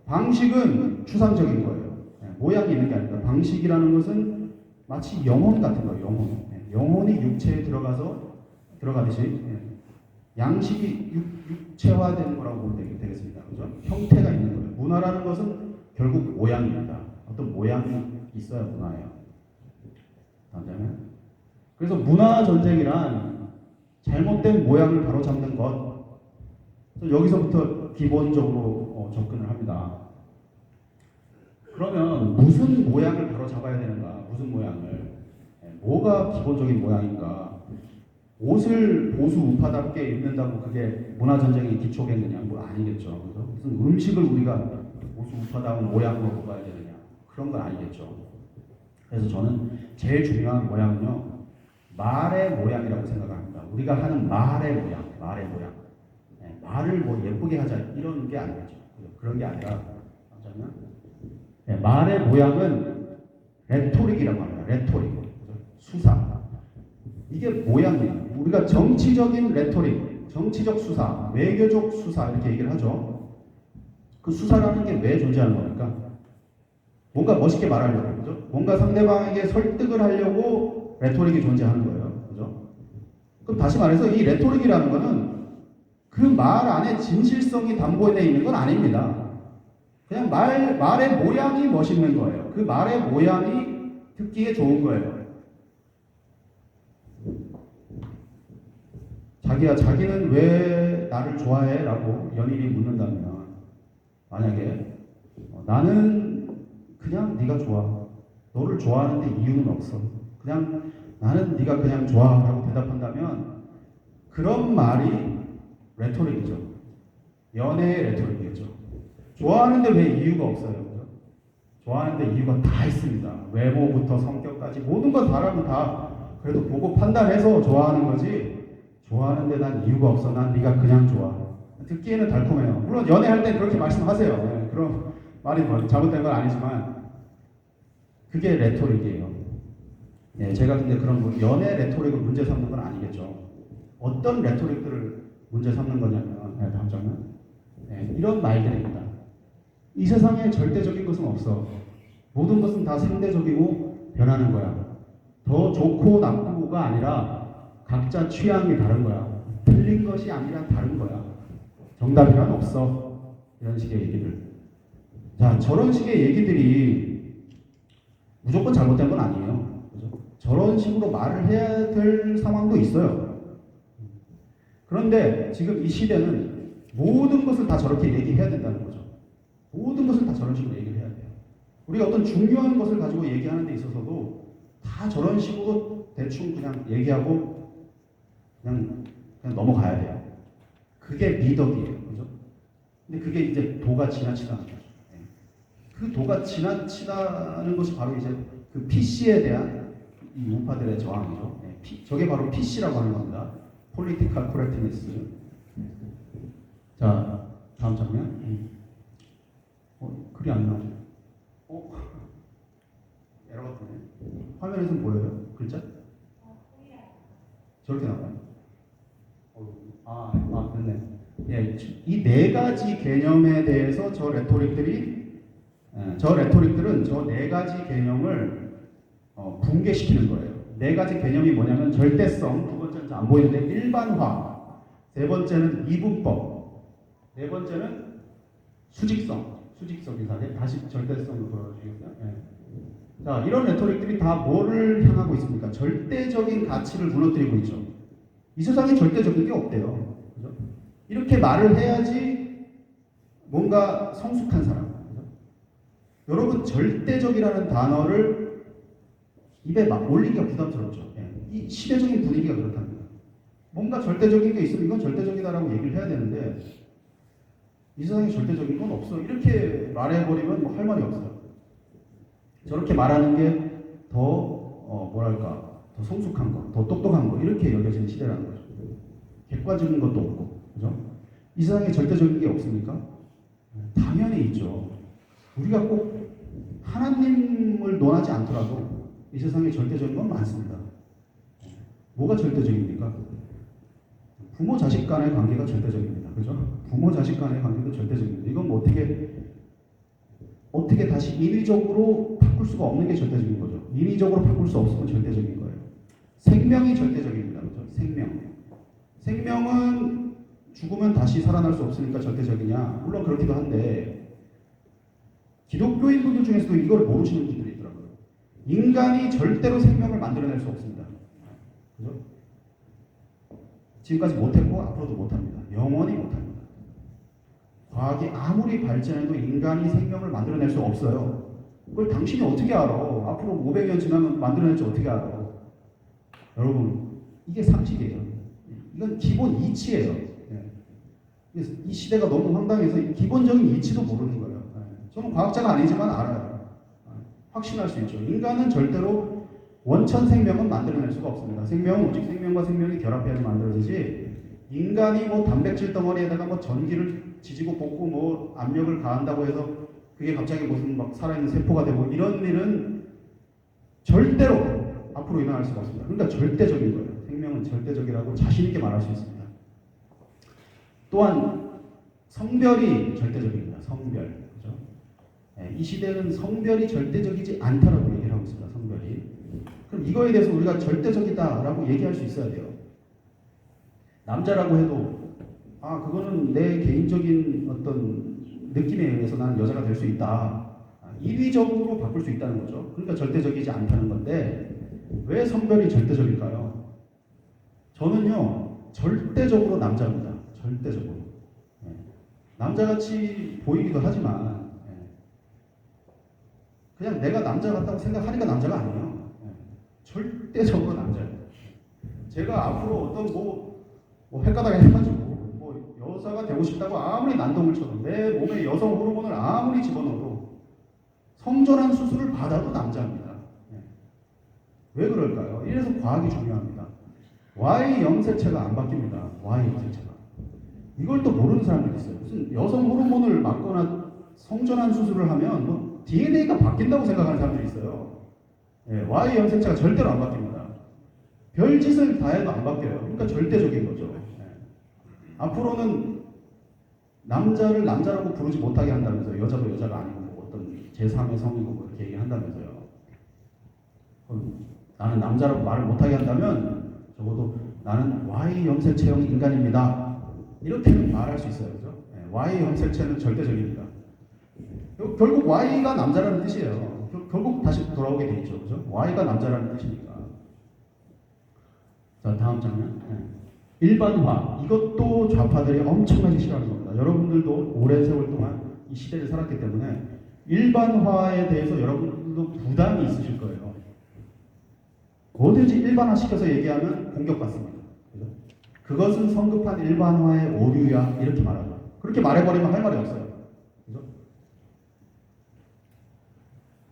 방식은 추상적인 거예요. 모양이 있는 게 아니라 방식이라는 것은 마치 영혼 같은 거예요. 영혼이 육체에 들어가듯이 양식이 육체화되는 거라고 보면 되겠습니다. 그죠? 형태가 있는 거예요. 문화라는 것은 결국 모양입니다. 어떤 모양이 있어야 문화예요. 맞잖아요. 그래서 문화 전쟁이란 잘못된 모양을 바로잡는 것. 여기서부터 기본적으로 접근을 합니다. 그러면 무슨 모양을 바로잡아야 되는가? 무슨 모양을? 뭐가 기본적인 모양인가? 옷을 보수 우파답게 입는다고 그게 문화 전쟁의 기초겠느냐? 뭐 아니겠죠. 그래서 무슨 음식을 우리가 보수 우파다운 모양으로 먹어야 되느냐? 그런 건 아니겠죠. 그래서 저는 제일 중요한 모양은요, 말의 모양이라고 생각합니다. 우리가 하는 말의 모양, 말의 모양. 말을 뭐 예쁘게 하자 이런 게 아니겠죠. 그런 게 아니라 말의 모양은 레토릭이라고 합니다. 레토릭, 수사. 이게 모양이에요. 우리가 정치적인 레토릭, 정치적 수사, 외교적 수사 이렇게 얘기를 하죠. 그 수사라는 게 왜 존재하는 겁니까? 뭔가 멋있게 말하려고, 그죠? 뭔가 상대방에게 설득을 하려고 레토릭이 존재하는 거예요. 그죠? 그럼 다시 말해서 이 레토릭이라는 거는 그 말 안에 진실성이 담보되어 있는 건 아닙니다. 그냥 말의 모양이 멋있는 거예요. 그 말의 모양이 듣기에 좋은 거예요. 자기야, 자기는 왜 나를 좋아해? 라고 연인이 묻는다면, 만약에 나는 그냥 네가 좋아. 너를 좋아하는데 이유는 없어. 그냥 나는 네가 그냥 좋아. 라고 대답한다면 그런 말이 레토릭이죠. 연애의 레토릭이겠죠. 좋아하는데 왜 이유가 없어요? 좋아하는데 이유가 다 있습니다. 외모부터 성격까지 모든 건 사람은 다 그래도 보고 판단해서 좋아하는 거지. 좋아하는데 난 이유가 없어. 난 네가 그냥 좋아. 듣기에는 달콤해요. 물론 연애할 때 그렇게 말씀하세요. 네, 그런 말이 뭐 잘못된 건 아니지만 그게 레토릭이에요. 네, 제가 근데 그런 연애 레토릭을 문제 삼는 건 아니겠죠. 어떤 레토릭들을 문제 삼는 거냐면, 다음 장면. 이런 말들입니다. 이 세상에 절대적인 것은 없어. 모든 것은 다 상대적이고 변하는 거야. 더 좋고 나쁘고가 아니라 각자 취향이 다른 거야. 틀린 것이 아니라 다른 거야. 정답이란 없어. 이런 식의 얘기들. 자, 저런 식의 얘기들이 무조건 잘못된 건 아니에요. 그죠? 저런 식으로 말을 해야 될 상황도 있어요. 그런데 지금 이 시대는 모든 것을 다 저렇게 얘기해야 된다는 거죠. 모든 것을 다 저런 식으로 얘기를 해야 돼요. 우리가 어떤 중요한 것을 가지고 얘기하는 데 있어서도 다 저런 식으로 대충 그냥 얘기하고 그냥 넘어가야 돼요. 그게 미덕이에요. 그죠? 근데 그게 이제 도가 지나치다는 거죠. 그 도가 지나치다는 것이 바로 이제 그 PC에 대한 이 우파들의 저항이죠. 저게 바로 PC라고 하는 겁니다. Political Correctness. 자, 다음 장면. 글이 안 나오네. 에러가 뜨네. 화면에서는 보여요? 글자? 저렇게 나와요? 됐네. 예, 이 네 가지 개념에 대해서 저 레토릭들은 저 네 가지 개념을 붕괴시키는 거예요. 네 가지 개념이 뭐냐면 절대성, 두 번째는 안 보이는데 일반화, 세 번째는 이분법, 네 번째는 수직성 이사제. 다시 절대성으로 돌아주시겠어요? 예. 자, 이런 레토릭들이 다 뭐를 향하고 있습니까? 절대적인 가치를 무너뜨리고 있죠. 이 세상에 절대적인 게 없대요. 그죠? 이렇게 말을 해야지 뭔가 성숙한 사람. 그죠? 여러분, 절대적이라는 단어를 입에 막 올리기가 부담스럽죠. 예. 이 시대적인 분위기가 그렇답니다. 뭔가 절대적인 게 있으면 이건 절대적이다라고 얘기를 해야 되는데 이 세상에 절대적인 건 없어. 이렇게 말해버리면 뭐 할 말이 없어요. 저렇게 말하는 게 더 더 성숙한 거, 더 똑똑한 거 이렇게 여겨지는 시대라는 거죠. 객관적인 것도 없고, 그죠? 이 세상에 절대적인 게 없습니까? 당연히 있죠. 우리가 꼭 하나님을 논하지 않더라도 이 세상에 절대적인 건 많습니다. 뭐가 절대적입니까? 부모 자식 간의 관계가 절대적입니다. 그죠? 부모 자식 간의 관계도 절대적입니다. 이건 뭐 어떻게 다시 인위적으로 바꿀 수가 없는 게 절대적인 거죠. 인위적으로 바꿀 수 없으면 절대적인 거예요. 생명이 절대적입니다. 그죠? 생명은 죽으면 다시 살아날 수 없으니까 절대적이냐? 물론 그렇기도 한데 기독교인 분들 중에서도 이걸 모르시는 분들이 있더라고요. 인간이 절대로 생명을 만들어낼 수 없습니다. 그죠? 지금까지 못했고 앞으로도 못합니다. 영원히 못합니다. 과학이 아무리 발전해도 인간이 생명을 만들어낼 수 없어요. 그걸 당신이 어떻게 알아? 앞으로 500년 지나면 만들어낼지 어떻게 알아? 여러분, 이게 상식이에요. 이건 기본 이치예요. 이 시대가 너무 황당해서 기본적인 이치도 모르는 거예요. 저는 과학자가 아니지만 알아요. 확신할 수 있죠. 인간은 절대로 원천 생명은 만들어낼 수가 없습니다. 생명은 오직 생명과 생명이 결합해야지 만들어지지, 인간이 뭐 단백질 덩어리에다가 뭐 전기를 지지고 볶고 뭐 압력을 가한다고 해서 그게 갑자기 무슨 막 살아있는 세포가 되고 이런 일은 절대로 앞으로 일어날 수가 없습니다. 그러니까 절대적인 거예요. 생명은 절대적이라고 자신있게 말할 수 있습니다. 또한 성별이 절대적입니다. 성별. 그죠? 네, 이 시대는 성별이 절대적이지 않다라고 얘기를 하고 있습니다. 성별이. 그럼 이거에 대해서 우리가 절대적이다라고 얘기할 수 있어야 돼요. 남자라고 해도 그거는 내 개인적인 어떤 느낌에 의해서 나는 여자가 될 수 있다. 인위적으로 바꿀 수 있다는 거죠. 그러니까 절대적이지 않다는 건데 왜 성별이 절대적일까요? 저는요 절대적으로 남자입니다. 절대적으로. 남자같이 보이기도 하지만 그냥 내가 남자 같다고 생각하니까 남자가 아니에요. 절대적으로 남자예요. 제가 앞으로 어떤 뭐 헷가닥 해가지고 뭐 여자가 되고 싶다고 아무리 난동을 쳐도 내 몸에 여성 호르몬을 아무리 집어넣어도 성전환 수술을 받아도 남자입니다. 왜 그럴까요? 이래서 과학이 중요합니다. Y 염색체가 안 바뀝니다. Y 염색체가. 이걸 또 모르는 사람들이 있어요. 무슨 여성 호르몬을 맞거나 성전환 수술을 하면 뭐 DNA가 바뀐다고 생각하는 사람들이 있어요. Y 염색체가 절대로 안 바뀝니다. 별짓을 다 해도 안 바뀌어요. 그러니까 절대적인 거죠. 앞으로는 남자를 남자라고 부르지 못하게 한다면서요. 여자도 여자가 아니고 뭐 어떤 제3의 성이고 뭐 이렇게 얘기한다면서요. 나는 남자라고 말을 못하게 한다면 적어도 나는 Y 염색체형 인간입니다. 이렇게는 말할 수 있어요. 그죠? Y 염색체는 절대적입니다. 결국 Y가 남자라는 뜻이에요. 결국 다시 돌아오게 돼 있죠. 그죠? Y가 남자라는 뜻이니까. 자, 다음 장면. 일반화. 이것도 좌파들이 엄청나게 싫어하는 겁니다. 여러분들도 오랜 세월 동안 이 시대를 살았기 때문에 일반화에 대해서 여러분들도 부담이 있으실 거예요. 뭐든지 일반화시켜서 얘기하면 공격받습니다. 그죠? 그것은 성급한 일반화의 오류야. 이렇게 말합니다. 그렇게 말해버리면 할 말이 없어요. 그죠?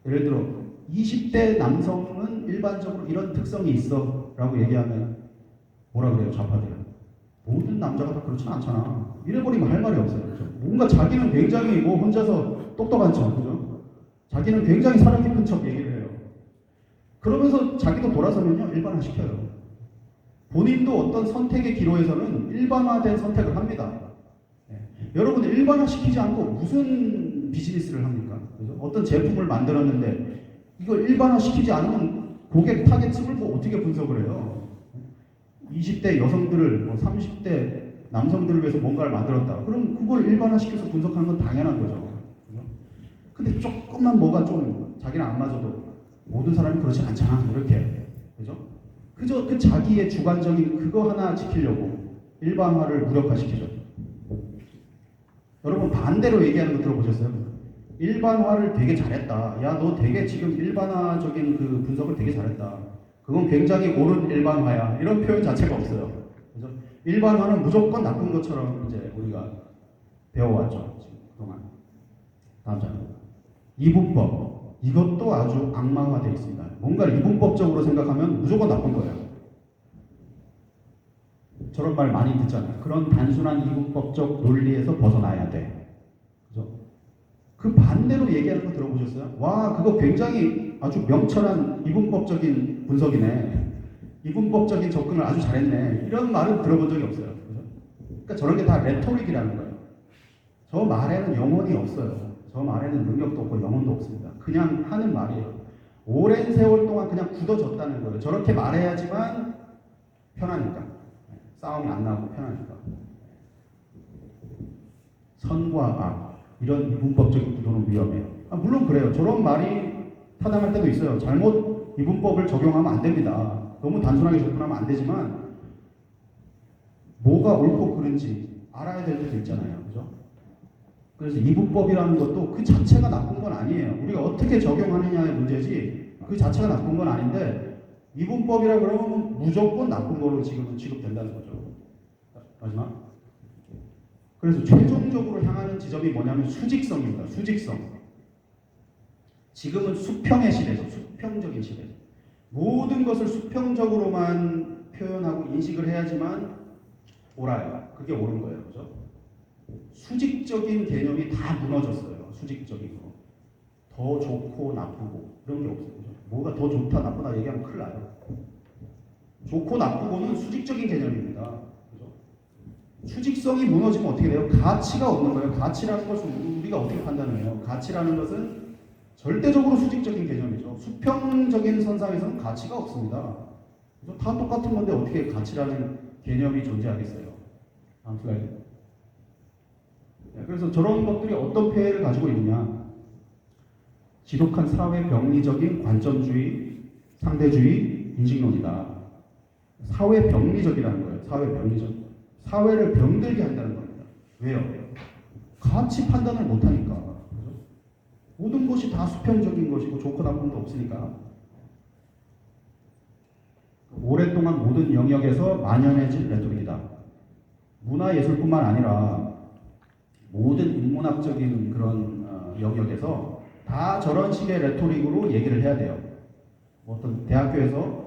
예를 들어 20대 남성은 일반적으로 이런 특성이 있어 라고 얘기하면 뭐라 그래요? 좌파들은 모든 남자가 다 그렇진 않잖아. 이래버리면 할 말이 없어요. 그죠? 뭔가 자기는 굉장히 뭐 혼자서 똑똑한 척, 그죠? 자기는 굉장히 사람 깊은 척 얘기를 해요. 그러면서 자기도 돌아서면요 일반화 시켜요. 본인도 어떤 선택의 기로에서는 일반화된 선택을 합니다. 여러분 일반화 시키지 않고 무슨 비즈니스를 합니까? 그죠? 어떤 제품을 만들었는데 이걸 일반화 시키지 않으면 고객 타겟층을 뭐 어떻게 분석을 해요? 20대 여성들을 뭐 30대 남성들을 위해서 뭔가를 만들었다. 그럼 그걸 일반화시켜서 분석하는 건 당연한 거죠. 그죠? 근데 조금만 뭐가 좀 자기랑 안 맞아도 모든 사람이 그렇지 않잖아. 이렇게. 그죠? 그저 그 자기의 주관적인 그거 하나 지키려고 일반화를 무력화시키죠. 여러분 반대로 얘기하는 거 들어보셨어요? 일반화를 되게 잘했다. 야, 너 되게 지금 일반화적인 그 분석을 되게 잘했다. 그건 굉장히 옳은 일반화야. 이런 표현 자체가 없어요. 그래서 일반화는 무조건 나쁜 것처럼 이제 우리가 배워왔죠. 지금 그동안. 다음 장면. 이분법. 이것도 아주 악마화되어 있습니다. 뭔가 이분법적으로 생각하면 무조건 나쁜 거예요. 저런 말 많이 듣잖아요. 그런 단순한 이분법적 논리에서 벗어나야 돼. 그죠? 그 반대로 얘기하는 거 들어보셨어요? 와, 그거 굉장히 아주 명철한 이분법적인 분석이네. 이분법적인 접근을 아주 잘했네. 이런 말은 들어본 적이 없어요. 그죠? 그러니까 저런 게 다 레토릭이라는 거예요. 저 말에는 영혼이 없어요. 저 말에는 능력도 없고 영혼도 없습니다. 그냥 하는 말이에요. 오랜 세월 동안 그냥 굳어졌다는 거예요. 저렇게 말해야지만 편하니까. 싸움이 안 나고 편하니까. 선과 악 이런 이분법적인 구도는 위험해요. 물론 그래요. 저런 말이 타당할 때도 있어요. 잘못 이분법을 적용하면 안 됩니다. 너무 단순하게 접근하면 안 되지만 뭐가 옳고 그른지 알아야 될 때도 있잖아요. 그죠? 그래서 이분법이라는 것도 그 자체가 나쁜 건 아니에요. 우리가 어떻게 적용하느냐의 문제지 그 자체가 나쁜 건 아닌데 이분법이라 그러면 무조건 나쁜 거로 지금은 취급된다는 거죠. 마지막. 그래서 최종적으로 향하는 지점이 뭐냐면 수직성입니다. 수직성. 지금은 수평의 시대죠. 수평적인 시대. 모든 것을 수평적으로만 표현하고 인식을 해야지만 옳아요. 그게 옳은 거예요. 그죠? 수직적인 개념이 다 무너졌어요. 수직적인 거. 더 좋고 나쁘고 그런 게 없어요. 그죠? 뭐가 더 좋다 나쁘다 얘기하면 큰일 나요. 좋고 나쁘고는 수직적인 개념입니다. 그죠? 수직성이 무너지면 어떻게 돼요? 가치가 없는 거예요. 가치라는 것을 우리가 어떻게 판단해요? 가치라는 것은 절대적으로 수직적인 개념이죠. 수평적인 선상에서는 가치가 없습니다. 그죠? 다 똑같은 건데 어떻게 가치라는 개념이 존재하겠어요? 다음 슬라이드. 그래서 저런 것들이 어떤 폐해를 가지고 있느냐? 지독한 사회 병리적인 관점주의, 상대주의, 인식론이다. 사회 병리적이라는 거예요. 사회 병리적. 사회를 병들게 한다는 겁니다. 왜요? 가치 판단을 못하니까. 그죠? 모든 것이 다 수평적인 것이고 좋고 나쁨도 없으니까. 오랫동안 모든 영역에서 만연해진 레토릭이다. 문화예술뿐만 아니라 모든 인문학적인 그런 영역에서 다 저런 식의 레토릭으로 얘기를 해야 돼요. 뭐 어떤 대학교에서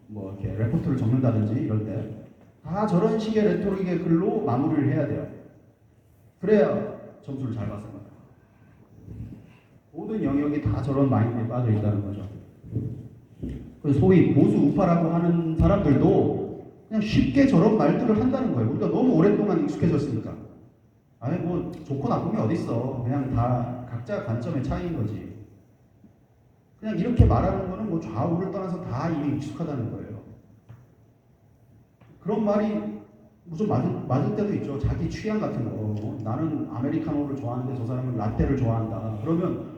뭐 이렇게 레포트를 적는다든지 이럴 때 다 저런 식의 레토릭의 글로 마무리를 해야 돼요. 그래야 점수를 잘 받습니다. 모든 영역이 다 저런 마인드에 빠져 있다는 거죠. 소위 보수 우파라고 하는 사람들도 그냥 쉽게 저런 말들을 한다는 거예요. 우리가 너무 오랫동안 익숙해졌으니까. 아니 뭐 좋고 나쁨이 어딨어. 그냥 다 각자 관점의 차이인 거지. 그냥 이렇게 말하는 거는 뭐 좌우를 떠나서 다 이미 익숙하다는 거예요. 그런 말이 좀 맞을 때도 있죠. 자기 취향 같은 거. 나는 아메리카노를 좋아하는데 저 사람은 라떼를 좋아한다. 그러면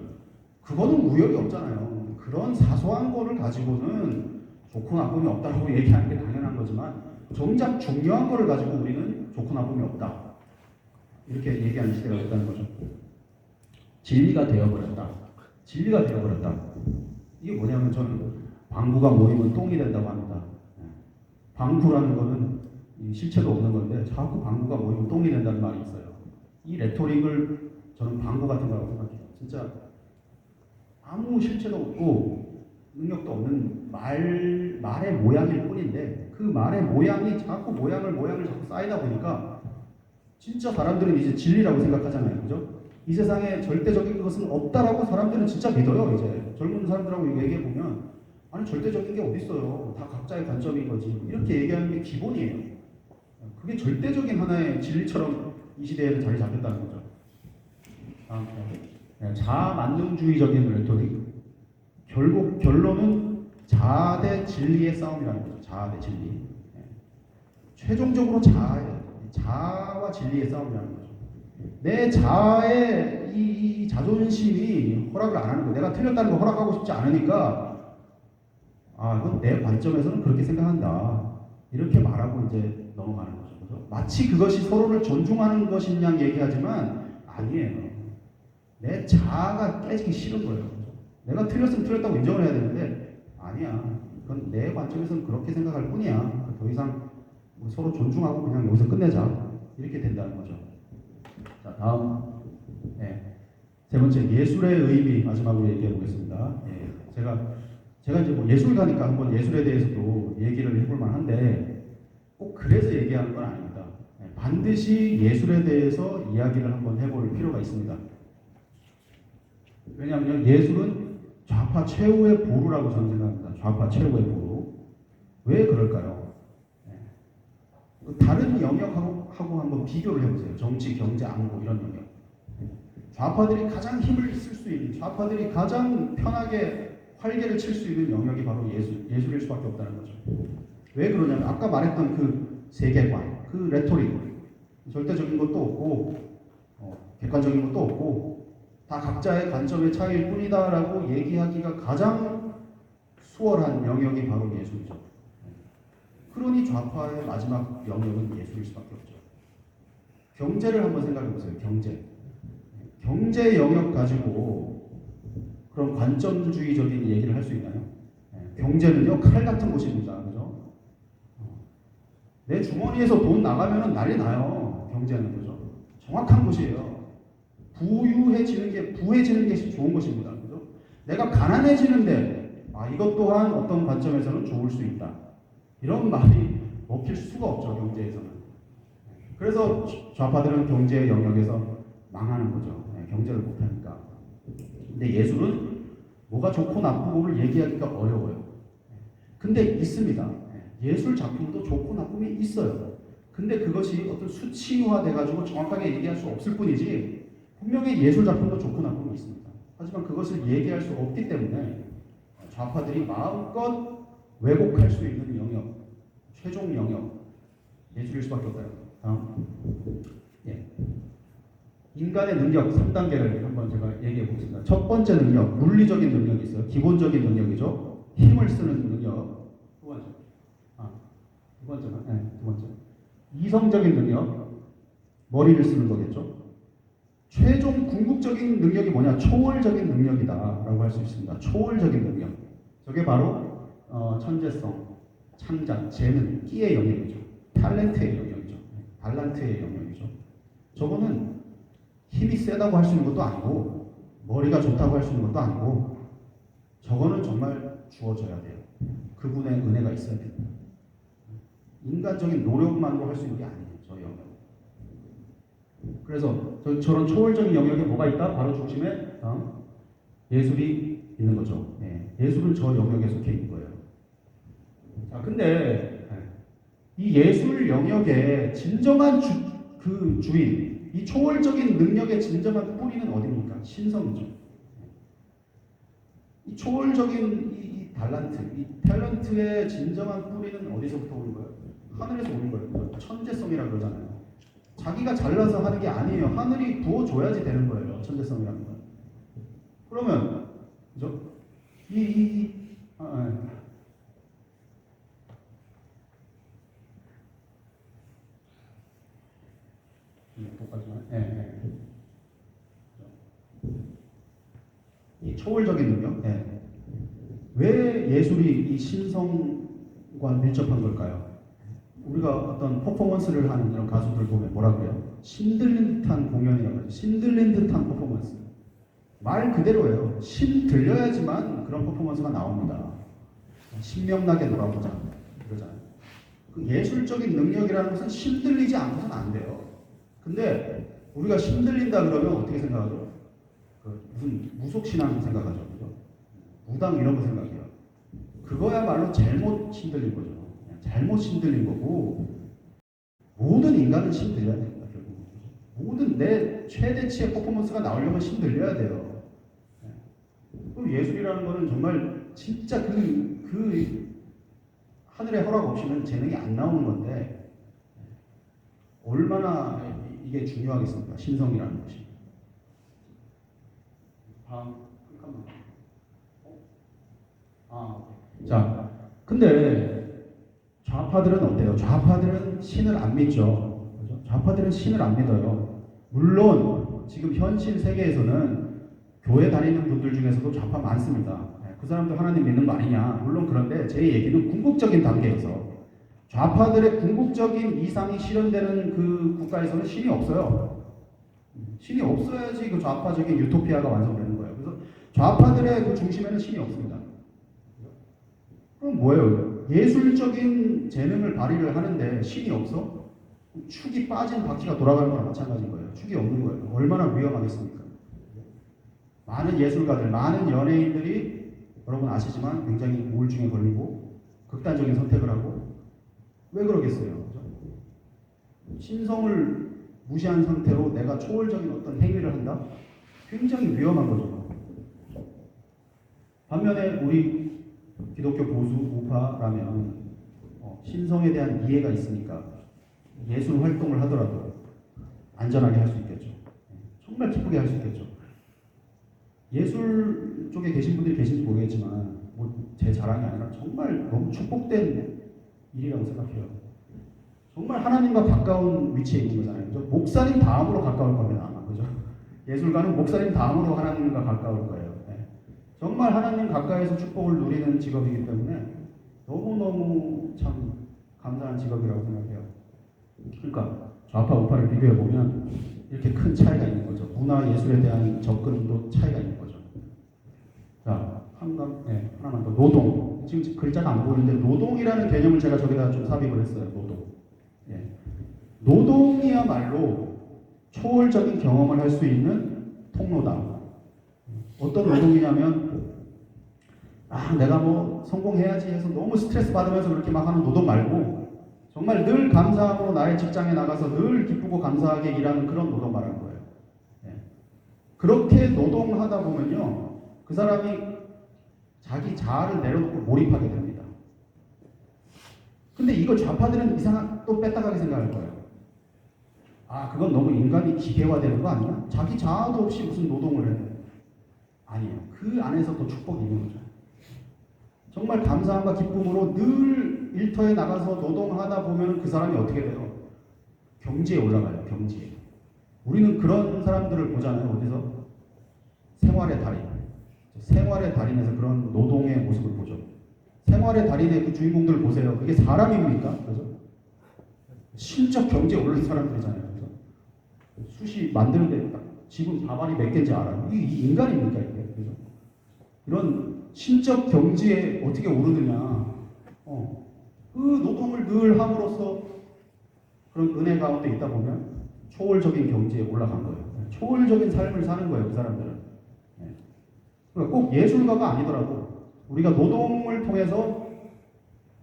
그거는 우열이 없잖아요. 그런 사소한 거를 가지고는 좋고 나쁨이 없다고 얘기하는 게 당연한 거지만 정작 중요한 거를 가지고 우리는 좋고 나쁨이 없다. 이렇게 얘기하는 시대가 됐다는 거죠. 진리가 되어버렸다. 진리가 되어버렸다. 이게 뭐냐면 저는 방구가 모이면 똥이 된다고 합니다. 방구라는 거는 실체도 없는 건데 자꾸 방구가 모이면 똥이 된다는 말이 있어요. 이 레토릭을 저는 방구 같은 거라고 생각해요. 진짜 아무 실체도 없고 능력도 없는 말의 모양일 뿐인데 그 말의 모양이 자꾸 모양을 자꾸 쌓이다 보니까 진짜 사람들은 이제 진리라고 생각하잖아요. 그죠? 이 세상에 절대적인 것은 없다라고 사람들은 진짜 믿어요. 이제 젊은 사람들하고 얘기해보면 아니 절대적인 게 어딨어요. 다 각자의 관점인 거지. 이렇게 얘기하는 게 기본이에요. 그게 절대적인 하나의 진리처럼 이 시대에는 자리 잡혔다는 거죠. 자만능주의적인 레토릭. 결국 결론은 자아 대 진리의 싸움이라는 거죠. 자아 대 진리. 최종적으로 자아와 진리의 싸움이라는 거죠. 내 자아의 이 자존심이 허락을 안 하는 거. 내가 틀렸다는 거 허락하고 싶지 않으니까 이건 내 관점에서는 그렇게 생각한다. 이렇게 말하고 이제 넘어가는 거죠. 그죠? 마치 그것이 서로를 존중하는 것인 양 얘기하지만 아니에요. 내 자아가 깨지기 싫은 거예요. 그죠? 내가 틀렸으면 틀렸다고 인정을 해야 되는데 아니야. 그건 내 관점에서는 그렇게 생각할 뿐이야. 더 이상 서로 존중하고 그냥 여기서 끝내자. 이렇게 된다는 거죠. 자, 다음. 세 번째, 예술의 의미 마지막으로 얘기해 보겠습니다. 제가 이제 뭐 예술가니까 한번 예술에 대해서도 얘기를 해볼 만한데 꼭 그래서 얘기하는 건 아닙니다. 반드시 예술에 대해서 이야기를 한번 해볼 필요가 있습니다. 왜냐하면 예술은 좌파 최후의 보루라고 저는 생각합니다. 좌파 최후의 보루. 왜 그럴까요? 다른 영역하고 한번 비교를 해보세요. 정치, 경제, 안보 이런 영역. 좌파들이 가장 힘을 쓸 수 있는, 좌파들이 가장 편하게 활개를 칠 수 있는 영역이 바로 예술일 수밖에 없다는 거죠. 왜 그러냐면 아까 말했던 그 세계관, 그 레토릭, 절대적인 것도 없고 객관적인 것도 없고 다 각자의 관점의 차이일 뿐이다라고 얘기하기가 가장 수월한 영역이 바로 예술이죠. 그러니 좌파의 마지막 영역은 예술일 수밖에 없죠. 경제를 한번 생각해 보세요. 경제 영역 가지고 그런 관점주의적인 얘기를 할 수 있나요? 경제는요 칼 같은 곳입니다. 그죠? 내 주머니에서 돈 나가면은 난리 나요. 경제는 그죠? 정확한 곳이에요. 부해지는 게 좋은 것입니다. 그죠? 내가 가난해지는데 이것 또한 어떤 관점에서는 좋을 수 있다. 이런 말이 먹힐 수가 없죠. 경제에서는. 그래서 좌파들은 경제 영역에서 망하는 거죠. 경제를 못하니까. 근데 예술은 뭐가 좋고 나쁘고를 얘기하기가 어려워요. 근데 있습니다. 예술 작품도 좋고 나쁨이 있어요. 근데 그것이 어떤 수치화돼가지고 정확하게 얘기할 수 없을 뿐이지 분명히 예술 작품도 좋고 나쁨이 있습니다. 하지만 그것을 얘기할 수 없기 때문에 좌파들이 마음껏 왜곡할 수 있는 영역, 최종 영역, 예술일 수밖에 없다. 다음. 인간의 능력 3단계를 한번 제가 얘기해 보겠습니다. 첫 번째 능력, 물리적인 능력이 있어요. 기본적인 능력이죠. 힘을 쓰는 능력. 두 번째. 이성적인 능력, 머리를 쓰는 거겠죠. 최종 궁극적인 능력이 뭐냐? 초월적인 능력이다라고 할 수 있습니다. 초월적인 능력. 저게 바로 천재성, 창작, 재능, 끼의 영역이죠. 탤런트의 영역이죠. 달란트의 영역이죠. 저거는 힘이 세다고 할 수 있는 것도 아니고 머리가 좋다고 할 수 있는 것도 아니고 저거는 정말 주어져야 돼요. 그분의 은혜가 있어야 돼요. 인간적인 노력만으로 할 수 있는 게 아니에요. 저 영역. 그래서 저런 초월적인 영역에 뭐가 있다? 바로 중심에 예술이 있는 거죠. 예술은 저 영역에 속해 있는 거예요. 자, 근데 이 예술 영역의 진정한 주인, 이 초월적인 능력의 진정한 뿌리는 어디입니까? 신성이죠. 이 초월적인 이 달란트, 이 탤런트의 진정한 뿌리는 어디서부터 오는 거예요? 하늘에서 오는 거예요. 천재성이라고 그러잖아요. 자기가 잘나서 하는 게 아니에요. 하늘이 부어줘야지 되는 거예요. 천재성이라는 건. 그러면 그죠? 이 초월적인 능력. 왜 예술이 이 신성과 밀접한 걸까요? 우리가 어떤 퍼포먼스를 하는 이런 가수들 보면 뭐라 그래요? 신들린 듯한 공연이라고 하죠. 신들린 듯한 퍼포먼스. 말 그대로예요. 신 들려야지만 그런 퍼포먼스가 나옵니다. 신명나게 놀아보자. 그러잖아요. 그 예술적인 능력이라는 것은 신 들리지 않고서는 안 돼요. 근데 우리가 신 들린다 그러면 어떻게 생각하죠? 무슨 무속신앙 생각하죠. 그죠? 무당 이런 거 생각해요. 그거야말로 잘못 신들린 거죠. 잘못 신들린 거고 모든 인간은 신들려야 됩니다. 결국 모든 내 최대치의 퍼포먼스가 나오려면 신들려야 돼요. 그럼 예술이라는 거는 정말 진짜 그 하늘의 허락 없이는 재능이 안 나오는 건데 얼마나 이게 중요하겠습니까? 신성이라는 것이. 자, 근데 좌파들은 어때요? 좌파들은 신을 안 믿죠. 그렇죠? 좌파들은 신을 안 믿어요. 물론 지금 현실 세계에서는 교회 다니는 분들 중에서도 좌파 많습니다. 그 사람도 하나님 믿는 거 아니냐? 물론 그런데 제 얘기는 궁극적인 단계에서 좌파들의 궁극적인 이상이 실현되는 그 국가에서는 신이 없어요. 신이 없어야지 그 좌파적인 유토피아가 완성되는 거예요. 그래서 좌파들의 그 중심에는 신이 없습니다. 그럼 뭐예요? 예술적인 재능을 발휘를 하는데 신이 없어? 축이 빠진 바퀴가 돌아가는 거랑 마찬가지인 거예요. 축이 없는 거예요. 얼마나 위험하겠습니까? 많은 예술가들, 많은 연예인들이 여러분 아시지만 굉장히 우울증에 걸리고 극단적인 선택을 하고 왜 그러겠어요? 신성을 무시한 상태로 내가 초월적인 어떤 행위를 한다? 굉장히 위험한 거죠. 반면에 우리 기독교 보수 우파라면 신성에 대한 이해가 있으니까 예술 활동을 하더라도 안전하게 할 수 있겠죠. 정말 기쁘게 할 수 있겠죠. 예술 쪽에 계신 분들이 계신지 모르겠지만 뭐 제 자랑이 아니라 정말 너무 축복된 일이라고 생각해요. 정말 하나님과 가까운 위치에 있는 거잖아요. 그죠? 목사님 다음으로 가까울 겁니다. 아마 그죠? 예술가는 목사님 다음으로 하나님과 가까울 거예요. 네. 정말 하나님 가까이서 축복을 누리는 직업이기 때문에 너무너무 참 감사한 직업이라고 생각해요. 그러니까 좌파 우파를 비교해 보면 이렇게 큰 차이가 있는 거죠. 문화 예술에 대한 접근도 차이가 있는 거죠. 자, 하나만 더. 노동. 지금 글자가 안 보이는데 노동이라는 개념을 제가 저기다 좀 삽입을 했어요. 노동. 예. 노동이야말로 초월적인 경험을 할 수 있는 통로다. 어떤 노동이냐면 내가 뭐 성공해야지 해서 너무 스트레스 받으면서 그렇게 막 하는 노동 말고 정말 늘 감사하고 나의 직장에 나가서 늘 기쁘고 감사하게 일하는 그런 노동 말하는 거예요. 예. 그렇게 노동하다 보면요, 그 사람이 자기 자아를 내려놓고 몰입하게 됩니다. 근데 이걸 좌파들은 또 뺐다가게 생각할 거예요. 그건 너무 인간이 기계화되는 거 아니야? 자기 자아도 없이 무슨 노동을 해? 아니에요. 그 안에서 또 축복이 있는 거죠. 정말 감사함과 기쁨으로 늘 일터에 나가서 노동하다 보면 그 사람이 어떻게 돼요? 경지에 올라가요. 경지에. 우리는 그런 사람들을 보잖아요. 어디서? 생활의 달인. 생활의 달인에서 그런 노동의 모습을 보죠. 생활의 달인의 그 주인공들을 보세요. 그게 사람입니까? 그죠? 실적 경지에 오른 사람들이잖아요. 그죠? 숯이 만드는데 지금 밥알이 몇 개인지 알아요. 이게 인간입니까? 이게? 그죠? 이런 신적 경지에 어떻게 오르느냐. 그 노동을 늘 함으로써 그런 은혜 가운데 있다 보면 초월적인 경지에 올라간 거예요. 초월적인 삶을 사는 거예요. 그 사람들은. 그러니까 꼭 예술가가 아니더라도 우리가 노동을 통해서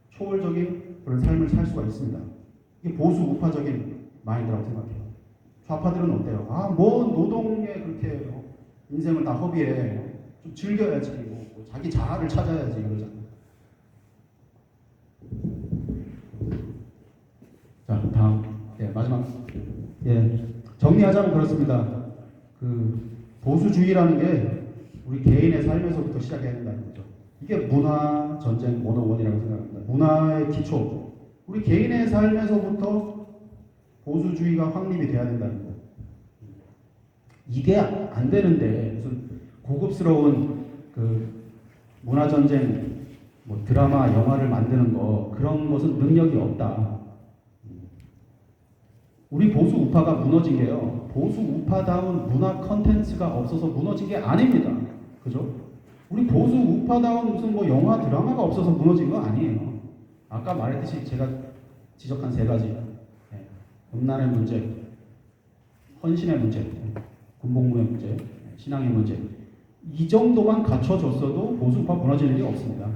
초월적인 그런 삶을 살 수가 있습니다. 이게 보수 우파적인 마인드라고 생각해요. 좌파들은 어때요? 뭐 노동에 그렇게 인생을 다 허비해. 좀 즐겨야지. 뭐 자기 자아를 찾아야지. 이러잖아요. 자, 다음. 마지막. 정리하자면 그렇습니다. 그 보수주의라는 게 우리 개인의 삶에서부터 시작해야 된다는 거죠. 이게 문화 전쟁 101이라고 생각합니다. 문화의 기초. 우리 개인의 삶에서부터 보수주의가 확립이 돼야 된다는 거예요. 이게 안 되는데 무슨 고급스러운 그 문화 전쟁, 뭐 드라마, 영화를 만드는 거 그런 것은 능력이 없다. 우리 보수 우파가 무너진 게요. 보수 우파다운 문화 컨텐츠가 없어서 무너진 게 아닙니다. 그죠? 우리 보수 우파다운 무슨 뭐 영화 드라마가 없어서 무너진 거 아니에요. 아까 말했듯이 제가 지적한 3가지. 음란의 문제, 헌신의 문제, 군복무의 문제, 신앙의 문제. 이 정도만 갖춰줬어도 보수 우파 무너질 일이 없습니다.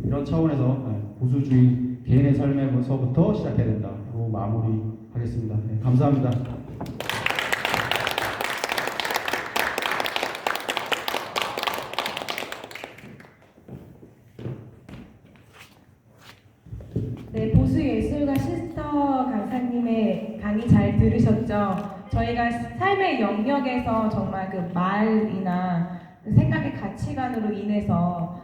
이런 차원에서 보수주의 개인의 삶에서부터 시작해야 된다고 마무리하겠습니다. 감사합니다. 네, 보수예술가 시스터 강사님의 강의 잘 들으셨죠? 저희가 삶의 영역에서 정말 그 말이나 그 생각의 가치관으로 인해서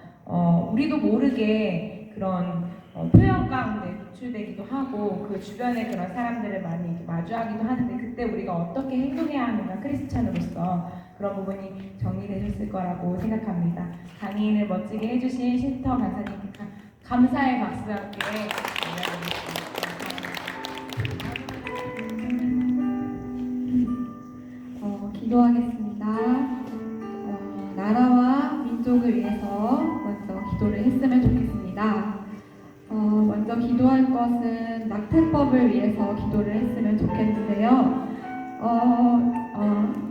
우리도 모르게 그런 표현 가운데 노출되기도 하고 그 주변에 그런 사람들을 많이 이렇게 마주하기도 하는데 그때 우리가 어떻게 행동해야 하는가 크리스찬으로서 그런 부분이 정리되셨을 거라고 생각합니다. 강의를 멋지게 해주신 시스터 강사님께 감사의 박수와 함께 기도하겠습니다. 나라와 민족을 위해서 먼저 기도를 했으면 좋겠습니다. 먼저 기도할 것은 낙태법을 위해서 기도를 했으면 좋겠는데요.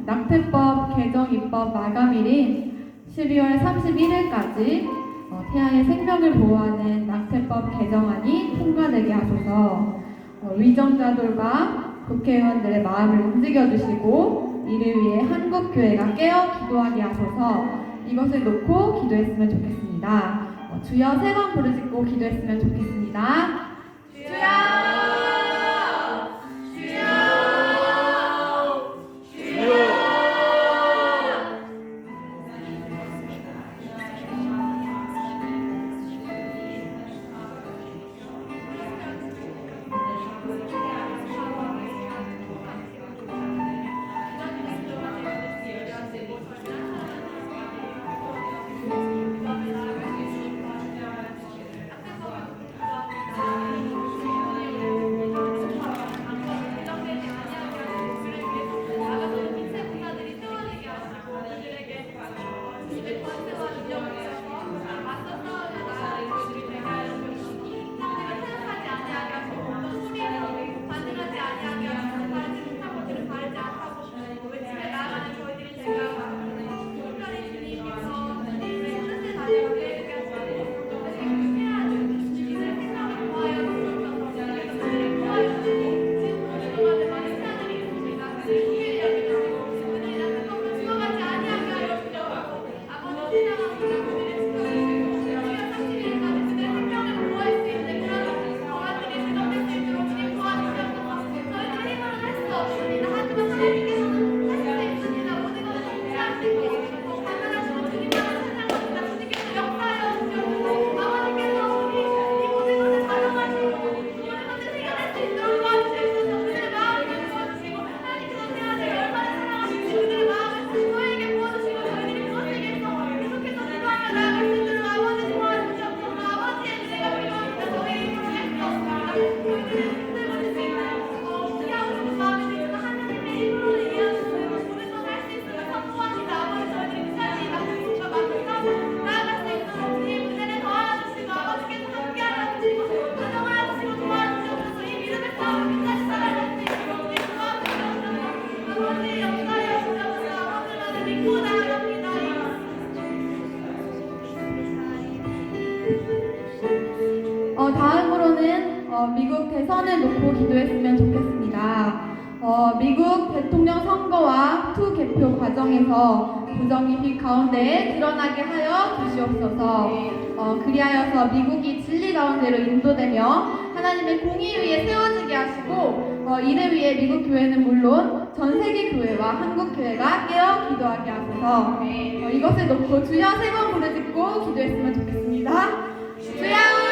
낙태법 개정 입법 마감일인 12월 31일까지 태아의 생명을 보호하는 낙태법 개정안이 통과되게 하소서. 위정자들과 국회의원들의 마음을 움직여주시고 이를 위해 한국교회가 깨어 기도하게 하소서. 이것을 놓고 기도했으면 좋겠습니다. 주여 3번 부르짖고 기도했으면 좋겠습니다. 주여! 주여! 다음으로는 미국 대선을 놓고 기도했으면 좋겠습니다. 미국 대통령 선거와 투 개표 과정에서 부정이 가운데 드러나게 하여 주시옵소서. 그리하여서 미국이 진리 가운데로 인도되며 하나님의 공의 위에 세워지게 하시고 이를 위해 미국 교회는 물론 전 세계 교회와 한국 교회가 깨어 기도하게 하소서. 이것을 놓고 주여 3번 부르짖고 기도했으면 좋겠습니다. 주여!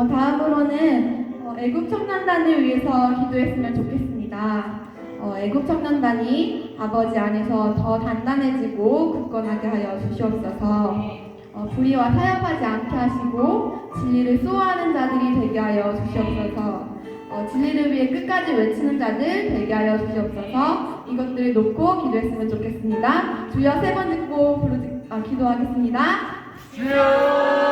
다음으로는 애국 청년단을 위해서 기도했으면 좋겠습니다. 애국 청년단이 아버지 안에서 더 단단해지고 굳건하게 하여 주시옵소서. 불의와 타협하지 않게 하시고 진리를 수호하는 자들이 되게 하여 주시옵소서. 진리를 위해 끝까지 외치는 자들 되게 하여 주시옵소서. 이것들을 놓고 기도했으면 좋겠습니다. 주여 3번 듣고 기도하겠습니다. 주여!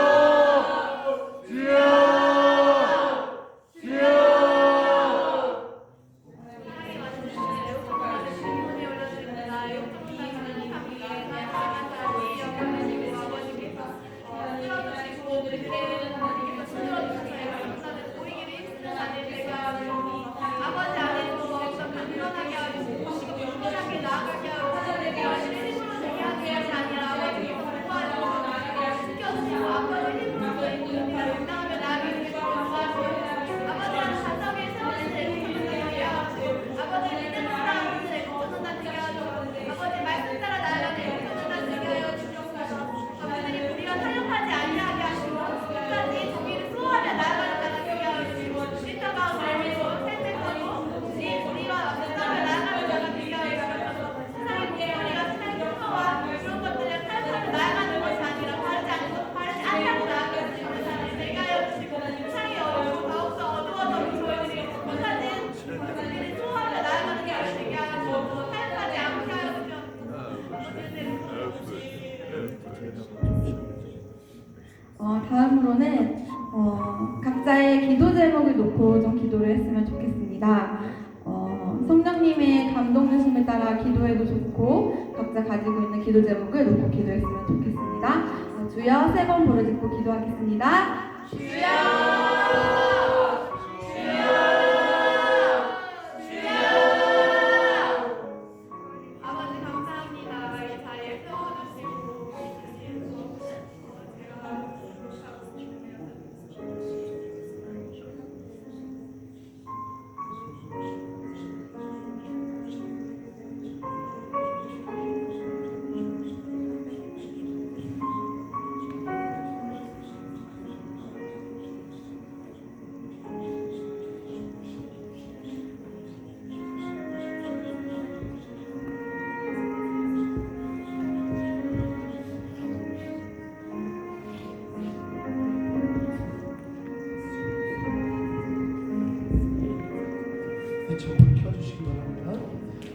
다음으로는 각자의 기도 제목을 놓고 좀 기도를 했으면 좋겠습니다. 성령님의 감동 주심에 따라 기도해도 좋고 각자 가지고 있는 기도 제목을 놓고 기도했으면 좋겠습니다. 주여 3번 부르짖고 기도하겠습니다. 주여!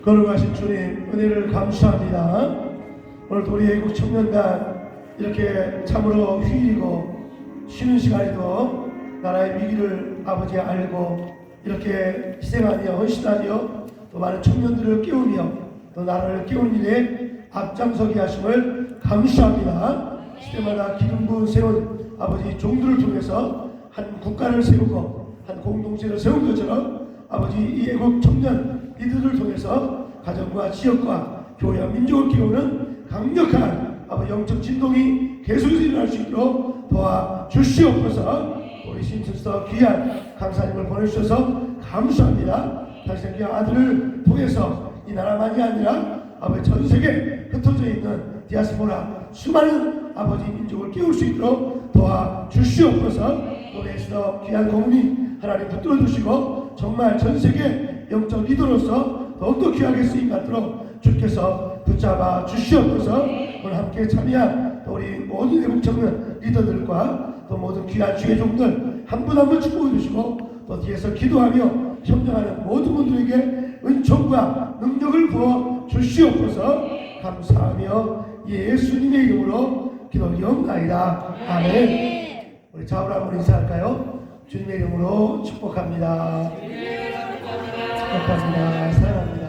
거룩하신 주님 은혜를 감사합니다. 오늘 우리 애국 청년단 이렇게 참으로 휴일이고 쉬는 시간에도 나라의 위기를 아버지 알고 이렇게 희생하며 헌신하며 또 많은 청년들을 깨우며 또 나라를 깨우는 일에 앞장서게 하심을 감사합니다. 시대마다 기름 부은 세운 아버지 종들을 통해서 한 국가를 세우고 한 공동체를 세운 것처럼 아버지 이 애국 청년 이들을 통해서 가정과 지역과 교회와 민족을 깨우는 강력한 아버지 영적 진동이 계속해서 일어날 수 있도록 도와주시옵소서. 우리 심수서 귀한 강사님을 보내주셔서 감사합니다. 당신의 귀한 아들을 통해서 이 나라만이 아니라 아버지 전 세계에 흩어져 있는 디아스포라 수많은 아버지 민족을 깨울 수 있도록 도와주시옵소서. 우리에서 귀한 고문이 하나님 붙들어 주시고 정말 전 세계 영적 리더로서 더욱더 귀하게 쓰임 받도록 주께서 붙잡아 주시옵소서. 오늘 함께 참여한 우리 모든 외국 청년 리더들과 또 모든 귀한 주의 종들 한 분 한 분 축복해 주시고 또 뒤에서 기도하며 협력하는 모든 분들에게 은총과 능력을 부어 주시옵소서. 감사하며 예수님의 이름으로 기도리옵나이다. 아멘. 우리 좌우로 한번 인사할까요? 주님의 이름으로 축복합니다. 축복합니다. 사랑합니다.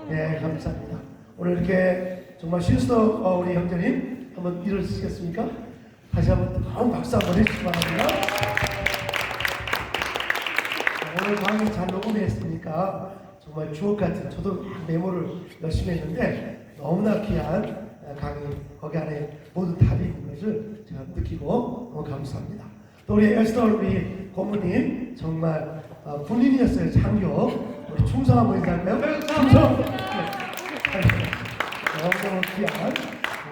네, 감사합니다. 오늘 이렇게 정말 실수도 우리 형제님 한번 일어서시겠습니까? 다시 한번 뜨거운 박수 한번 해주시기 바랍니다. 오늘 강의 잘 녹음했으니까 정말 주옥 같은, 저도 메모를 열심히 했는데 너무나 귀한 강의, 거기 안에 모든 답이 있는 것을 제가 느끼고 너무 감사합니다. 또 우리 에스더 우리 고모님 정말 군인이었어요. 장교. 우리 충성 한번 인사할까요? 충성! 네. 너무 귀한,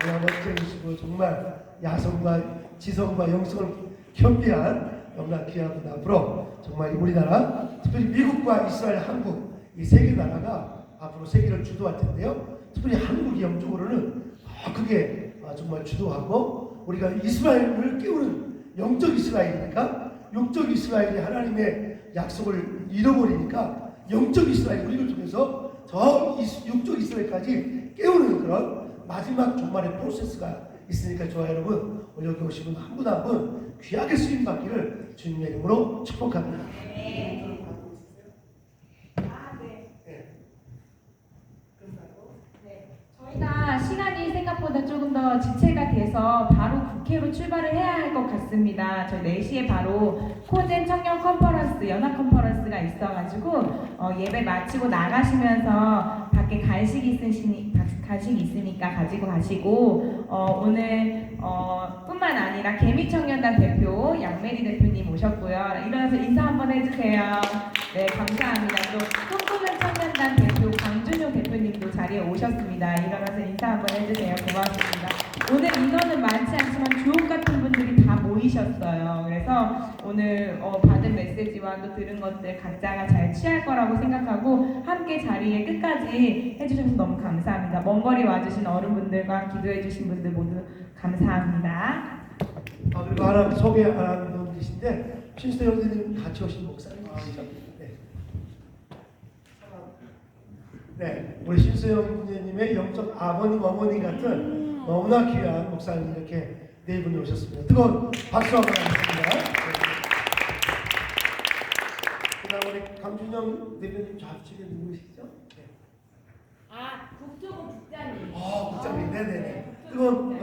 너무 멋쟁이시고 정말 야성과 지성과 영성을 겸비한 너무나 귀한 분 앞으로 정말 우리나라, 특별히 미국과 이스라엘, 한국 이 세 개 나라가 앞으로 세계를 주도할 텐데요. 특별히 한국이 영적으로는 크게 정말 주도하고 우리가 이스라엘을 깨우는 영적 이스라엘이니까 육적 이스라엘이 하나님의 약속을 잃어버리니까 영적 이스라엘 우리를 통해서 저 육적 이스라엘까지 깨우는 그런 마지막 종말의 프로세스가 있으니까 좋아요. 여러분 오늘 여기 오신 분 한 분 한 분 귀하게 쓰임받기를 주님의 이름으로 축복합니다. 저희가 시간이 생각보다 조금 더 지체가 돼서 바로 국회로 출발을 해야 할 것 같습니다. 저희 4시에 바로 코젠 청년 컨퍼런스, 연합 컨퍼런스가 있어가지고 예배 마치고 나가시면서 밖에 간식이 있으니까 가지고 가시고 오늘 뿐만 아니라 개미청년단 대표 양메리 대표님 오셨고요. 일어나서 인사 한번 해주세요. 네, 감사합니다. 또 꿈꾸는 청년단 대표 강준용 대표님도 자리에 오셨습니다. 일어나서 인사 한번 해주세요. 고맙습니다. 오늘 인원은 많지 않지만 주옥 같은 분들이 다 모이셨어요. 그래서 오늘 받은 메시지와 또 들은 것들 각자가 잘 취할 거라고 생각하고 함께 자리에 끝까지 해주셔서 너무 감사합니다. 먼 거리 와주신 어른분들과 기도해주신 분들 모두 감사합니다. 그리고 하나 소개 안 하는 분 계신데 신수대 형제님 같이 오신 목사님이시죠? 네, 우리 신수대 형제님의 영적 아버님 어머니 같은 너무나 귀한 목사님 이렇게 네 분이 오셨습니다. 뜨거운 박수 한번 하겠습니다. 그다음 우리 강준영 대표님 좌측에 누구시죠? 네. 국토부 국장님. 국장님, 네네네. 뜨거운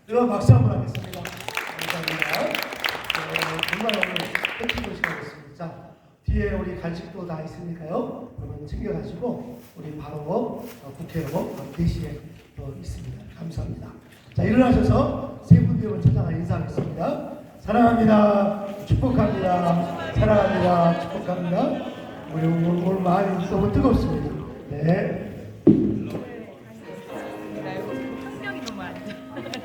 뜨거운 박수 한번 하겠습니다. 감사합니다. 정말 오늘 뜻깊은 시간이었습니다. 자, 뒤에 우리 간식도 다 있으니까요. 여러분 챙겨가시고 우리 바로 국회로 4시에 또 있습니다. 감사합니다. 자, 일어나셔서 세 분들 여러분 찾아가 인사하겠습니다. 사랑합니다. 축복합니다. 사랑합니다. 축복합니다. 우리 오늘 마음이 너무 뜨겁습니다. 네.